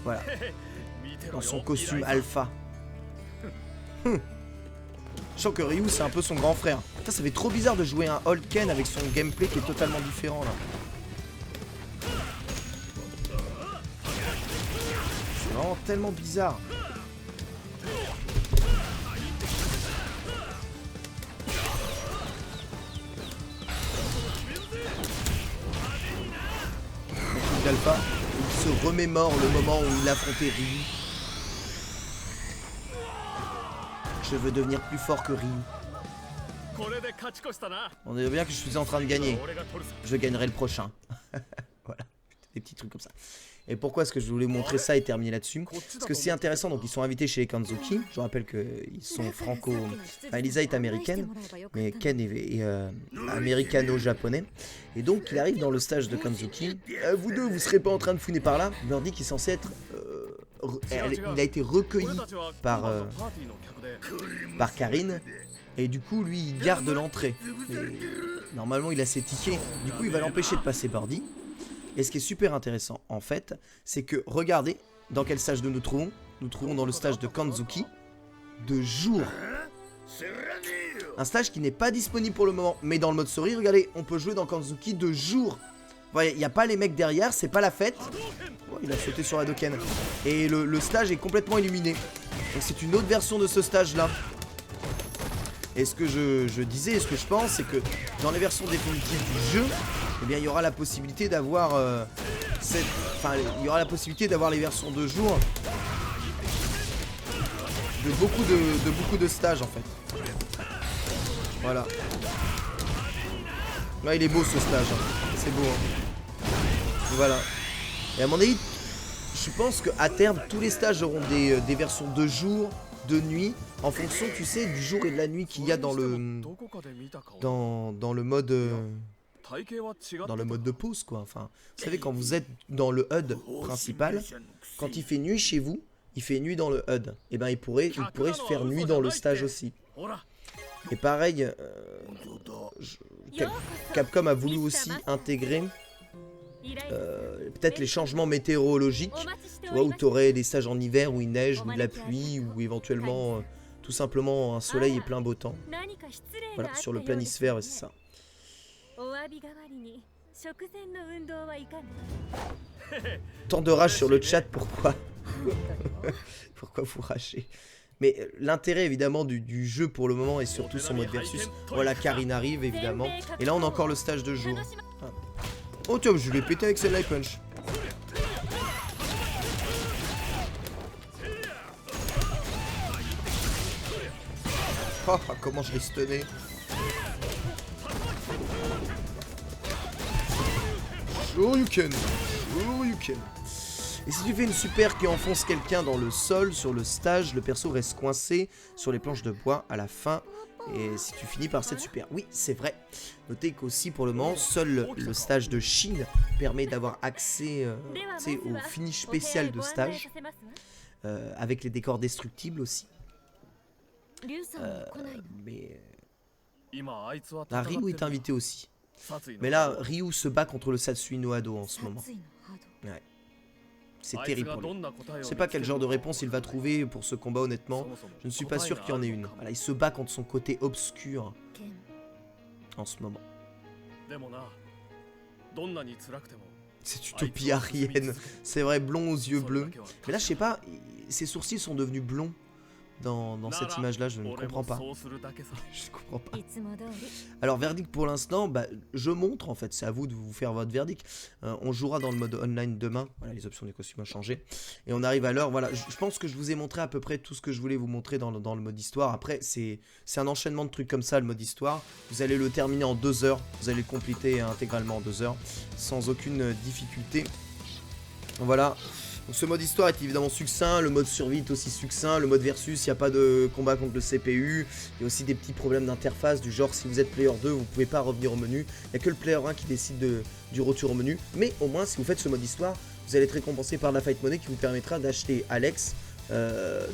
Voilà. Dans son costume alpha. Je sens que Ryu, c'est un peu son grand frère. Putain, ça fait trop bizarre de jouer un Old Ken avec son gameplay qui est totalement différent, là. C'est vraiment tellement bizarre. Alpha, il se remémore le moment où il affrontait Ryu. Je veux devenir plus fort que Ryu. On dirait bien que je suis en train de gagner. Je gagnerai le prochain. Voilà, des petits trucs comme ça. Et pourquoi est-ce que je voulais vous montrer ça et terminer là-dessus? Parce que c'est intéressant, donc ils sont invités chez les Kanzuki. Je rappelle qu'ils sont franco... Enfin, Elisa est américaine, mais Ken est américano-japonais. Et donc il arrive dans le stage de Kanzuki. Vous deux, vous serez pas en train de fouiner par là? Birdie qui est censé être... il a été recueilli par Karine. Et du coup, lui, il garde l'entrée. Normalement, il a ses tickets. Du coup, il va l'empêcher de passer Birdie. Et ce qui est super intéressant, en fait, c'est que, regardez, dans quel stage nous nous trouvons. Nous trouvons dans le stage de Kanzuki, de jour. Un stage qui n'est pas disponible pour le moment, mais dans le mode story, regardez, on peut jouer dans Kanzuki de jour. Vous voyez, il n'y a pas les mecs derrière, c'est pas la fête. Oh, il a sauté sur Hadoken. Et le stage est complètement illuminé. Donc c'est une autre version de ce stage-là. Et ce que je disais, et ce que je pense, c'est que dans les versions définitives du jeu, eh bien, il y aura la possibilité d'avoir il y aura la possibilité d'avoir les versions de jour de beaucoup de stages en fait. Voilà. Là, il est beau ce stage. Hein. C'est beau. Hein. Voilà. Et à mon avis, je pense qu'à terme, tous les stages auront des versions de jour, de nuit, en fonction, tu sais, du jour et de la nuit qu'il y a dans le mode dans le mode de pause, quoi. Enfin, vous savez, quand vous êtes dans le HUD principal, quand il fait nuit chez vous, il fait nuit dans le HUD. Et ben, il pourrait faire nuit dans le stage aussi. Et pareil, Capcom a voulu aussi intégrer peut-être les changements météorologiques, tu vois, où tu aurais des stages en hiver où il neige, ou de la pluie, ou éventuellement tout simplement un soleil et plein beau temps. Voilà, sur le planisphère, c'est ça. Tant de rage sur le chat, pourquoi? Pourquoi vous rachez? Mais l'intérêt évidemment du jeu pour le moment est surtout son mode versus. Voilà, Karine arrive évidemment. Et là on a encore le stage de jour. Ah. Oh tiens, je l'ai pété avec celle light punch. Oh, comment je l'ai stunné. Shoryuken. Shoryuken. Et si tu fais une super qui enfonce quelqu'un dans le sol, sur le stage, le perso reste coincé sur les planches de bois à la fin. Et si tu finis par cette super, oui, c'est vrai. Notez qu'aussi pour le moment, seul le stage de Chine permet d'avoir accès au finish spécial de stage. Avec les décors destructibles aussi. Mais... Ryu est invité aussi. Mais là, Ryu se bat contre le Satsui no Hado en ce moment. Ouais. C'est terrible pour lui. Je sais pas quel genre de réponse il va trouver pour ce combat, honnêtement. Je ne suis pas sûr qu'il y en ait une. Voilà, il se bat contre son côté obscur en ce moment. C'est Utopie Arienne. C'est vrai, blond aux yeux bleus. Mais là, je sais pas, ses sourcils sont devenus blonds. Dans cette image-là, je ne comprends pas. Je comprends pas. Alors, verdict pour l'instant, bah, je montre en fait, c'est à vous de vous faire votre verdict. On jouera dans le mode online demain. Voilà, les options des costumes ont changé. Et on arrive à l'heure. Voilà, je pense que je vous ai montré à peu près tout ce que je voulais vous montrer dans le mode histoire. Après, c'est un enchaînement de trucs comme ça, le mode histoire. Vous allez le terminer en 2 heures. Vous allez le compléter intégralement en 2 heures. Sans aucune difficulté. Voilà. Donc ce mode histoire est évidemment succinct, le mode survie est aussi succinct, le mode versus, il n'y a pas de combat contre le CPU, il y a aussi des petits problèmes d'interface du genre si vous êtes player 2, vous ne pouvez pas revenir au menu, il n'y a que le player 1 qui décide du retour au menu, mais au moins si vous faites ce mode histoire, vous allez être récompensé par la Fight Money qui vous permettra d'acheter Alex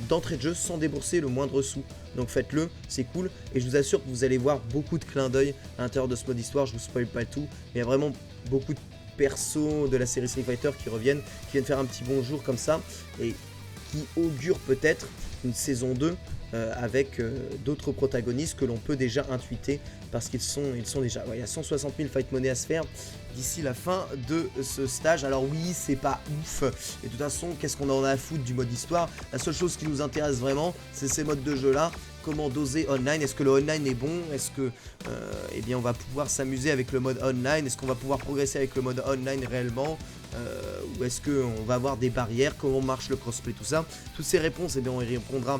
d'entrée de jeu sans débourser le moindre sou. Donc faites-le, c'est cool, et je vous assure que vous allez voir beaucoup de clins d'œil à l'intérieur de ce mode histoire, je vous spoil pas tout, mais il y a vraiment beaucoup de persos de la série Street Fighter qui reviennent, qui viennent faire un petit bonjour comme ça et qui augurent peut-être une saison 2 avec d'autres protagonistes que l'on peut déjà intuiter parce qu'ils sont déjà... Ouais, il y a 160 000 fight money à se faire d'ici la fin de ce stage. Alors oui, c'est pas ouf. Et de toute façon, qu'est-ce qu'on en a à foutre du mode histoire? La seule chose qui nous intéresse vraiment, c'est ces modes de jeu là. Comment doser online? Est-ce que le online est bon? Est-ce que eh bien on va pouvoir s'amuser avec le mode online? Est-ce qu'on va pouvoir progresser avec le mode online réellement? Ou est-ce qu'on va avoir des barrières? Comment marche le crossplay? Tout ça. Toutes ces réponses, eh bien, on y répondra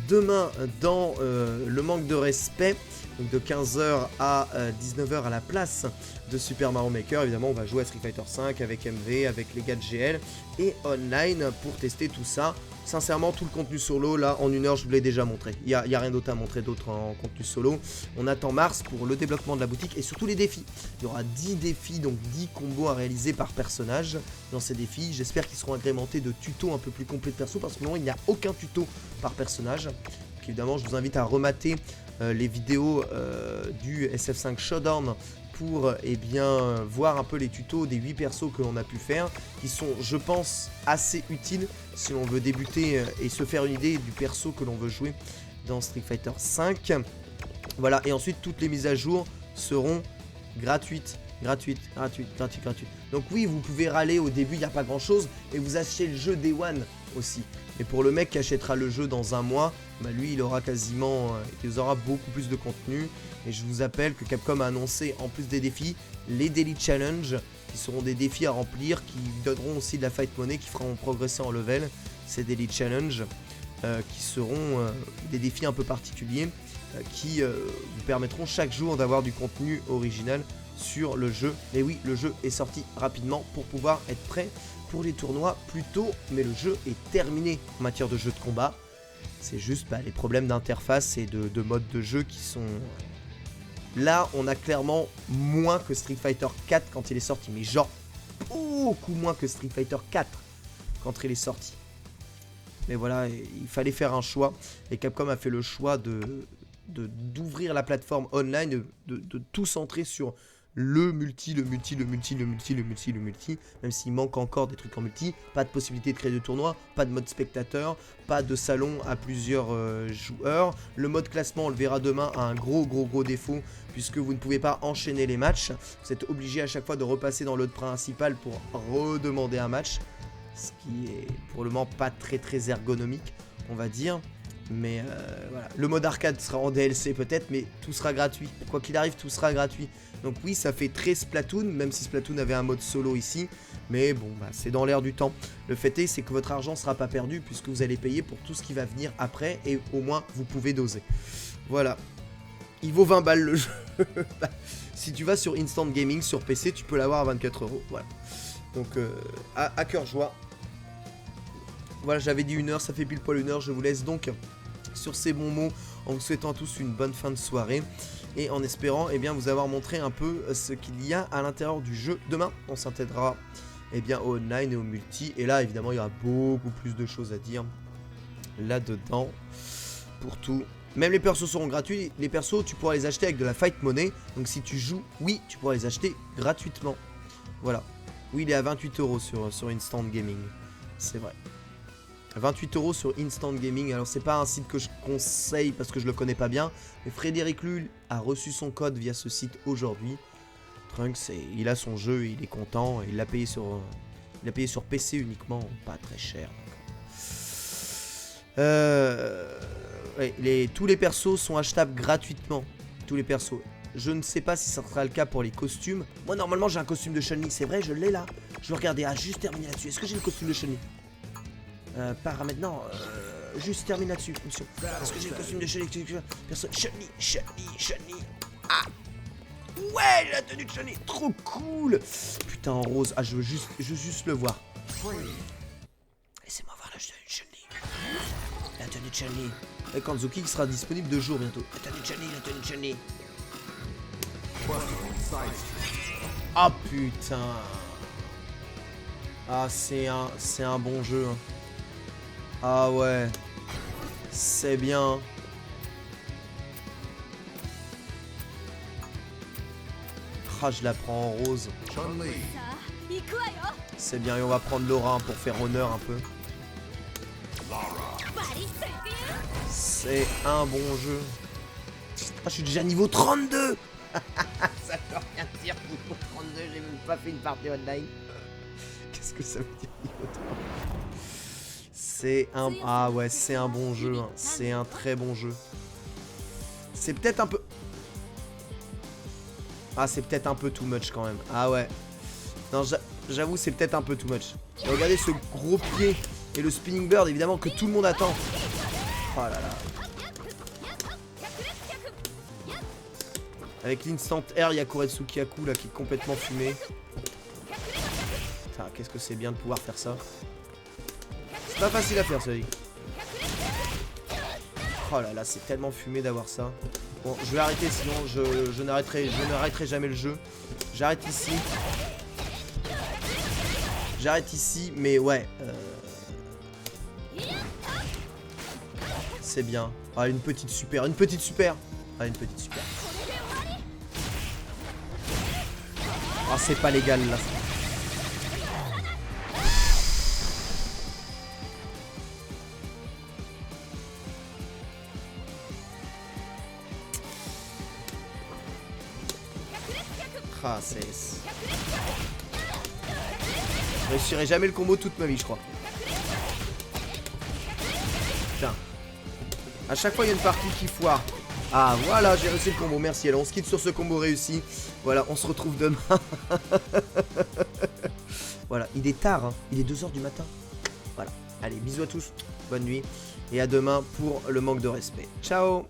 demain dans le manque de respect. Donc de 15h à 19h à la place de Super Mario Maker. Évidemment, on va jouer à Street Fighter 5 avec MV, avec les gars de GL et online pour tester tout ça. Sincèrement, tout le contenu solo, là, en 1 heure, je vous l'ai déjà montré. Il n'y a rien d'autre à montrer d'autre en contenu solo. On attend mars pour le débloquement de la boutique et surtout les défis. Il y aura 10 défis, donc 10 combos à réaliser par personnage dans ces défis. J'espère qu'ils seront agrémentés de tutos un peu plus complets de perso parce que non, il n'y a aucun tuto par personnage. Donc évidemment, je vous invite à remater les vidéos du SF5 Showdown pour eh bien, voir un peu les tutos des 8 persos que l'on a pu faire, qui sont, je pense, assez utiles si l'on veut débuter et se faire une idée du perso que l'on veut jouer dans Street Fighter 5. Voilà, et ensuite, toutes les mises à jour seront gratuites. Donc oui, vous pouvez râler au début, il n'y a pas grand-chose, et vous achetez le jeu Day One aussi. Et pour le mec qui achètera le jeu dans un mois, bah lui, il aura quasiment, il aura beaucoup plus de contenu. Et je vous rappelle que Capcom a annoncé, en plus des défis, les Daily Challenge, qui seront des défis à remplir, qui donneront aussi de la Fight Money, qui feront progresser en level. Ces Daily Challenge, qui seront des défis un peu particuliers, qui vous permettront chaque jour d'avoir du contenu original sur le jeu. Et oui, le jeu est sorti rapidement pour pouvoir être prêt pour les tournois plus tôt, mais le jeu est terminé en matière de jeu de combat. C'est juste les problèmes d'interface et de mode de jeu qui sont... Là, on a clairement moins que Street Fighter 4 quand il est sorti, mais genre beaucoup moins que Street Fighter 4 quand il est sorti. Mais voilà, il fallait faire un choix, et Capcom a fait le choix d'ouvrir la plateforme online, de tout centrer sur le multi, même s'il manque encore des trucs en multi, pas de possibilité de créer de tournois, pas de mode spectateur, pas de salon à plusieurs joueurs. Le mode classement, on le verra demain, a un gros défaut, puisque vous ne pouvez pas enchaîner les matchs. Vous êtes obligé à chaque fois de repasser dans l'autre principal pour redemander un match, ce qui est pour le moment pas très ergonomique, on va dire. Mais voilà, le mode arcade sera en DLC peut-être, mais tout sera gratuit. Quoi qu'il arrive, tout sera gratuit. Donc oui, ça fait très Splatoon, même si Splatoon avait un mode solo ici. Mais bon, c'est dans l'air du temps. Le fait est, c'est que votre argent ne sera pas perdu, puisque vous allez payer pour tout ce qui va venir après, et au moins, vous pouvez doser. Voilà. Il vaut 20 balles le jeu. Si tu vas sur Instant Gaming, sur PC, tu peux l'avoir à 24 €. Voilà. Donc, à cœur joie. Voilà, j'avais dit 1 heure, ça fait pile poil 1 heure. Je vous laisse donc sur ces bons mots, en vous souhaitant à tous une bonne fin de soirée, et en espérant vous avoir montré un peu ce qu'il y a à l'intérieur du jeu. Demain, on s'intéressera au online et au multi, et là évidemment il y aura beaucoup plus de choses à dire là-dedans pour tout. Même les persos seront gratuits. Les persos, tu pourras les acheter avec de la fight money, donc si tu joues, oui, tu pourras les acheter gratuitement. Voilà. Oui, il est à 28 € sur Instant Gaming, c'est vrai. 28 € sur Instant Gaming. Alors c'est pas un site que je conseille parce que je le connais pas bien, mais Frédéric Lull a reçu son code via ce site aujourd'hui. Trunks, il a son jeu, il est content, il l'a payé sur PC uniquement, pas très cher. Tous les persos sont achetables gratuitement, tous les persos. Je ne sais pas si ça sera le cas pour les costumes. Moi normalement j'ai un costume de Chun-Li, c'est vrai, je l'ai là. Je vais regarder, juste terminer là-dessus. Est-ce que j'ai le costume de Chun-Li? Paramètres, non, juste termine là-dessus. Est-ce que j'ai le costume de Chun-Li? Chun-Li. Ah ouais, la tenue de Chun-Li, trop cool. Putain, en rose, je veux juste le voir. Laissez-moi voir la tenue de Chun-Li. La tenue de Chun-Li. Et Kanzuki qui sera disponible 2 jours bientôt. La tenue de Chun-Li. Ah putain. Ah, c'est un bon jeu. Ah ouais, c'est bien. Ah, je la prends en rose. C'est bien, et on va prendre Laura pour faire honneur un peu. C'est un bon jeu. Ah, je suis déjà niveau 32. Ça veut rien dire, niveau 32, j'ai même pas fait une partie online. Qu'est-ce que ça veut dire niveau 32? Ah ouais, c'est un bon jeu, hein. C'est un très bon jeu. C'est peut-être un peu... Ah, c'est peut-être un peu too much quand même. Ah ouais. Non, j'avoue, c'est peut-être un peu too much. Et regardez ce gros pied et le spinning bird, évidemment, que tout le monde attend. Oh là là. Avec l'instant air, il y a Kuretsuki Aku là qui est complètement fumé. Putain, qu'est-ce que c'est bien de pouvoir faire ça. C'est pas facile à faire, celui. Oh là là, c'est tellement fumé d'avoir ça. Bon, je vais arrêter, sinon je n'arrêterai jamais le jeu. J'arrête ici, mais ouais. C'est bien. Ah, une petite super. Ah, une petite super. Ah, c'est pas légal là. Ah, c'est... Je réussirai jamais le combo toute ma vie, je crois. Putain. À chaque fois, il y a une partie qui foire. Ah, voilà, j'ai réussi le combo. Merci. Alors, on se quitte sur ce combo réussi. Voilà, on se retrouve demain. Voilà, il est tard, hein. Il est 2 h du matin. Voilà. Allez, bisous à tous. Bonne nuit. Et à demain pour le manque de respect. Ciao.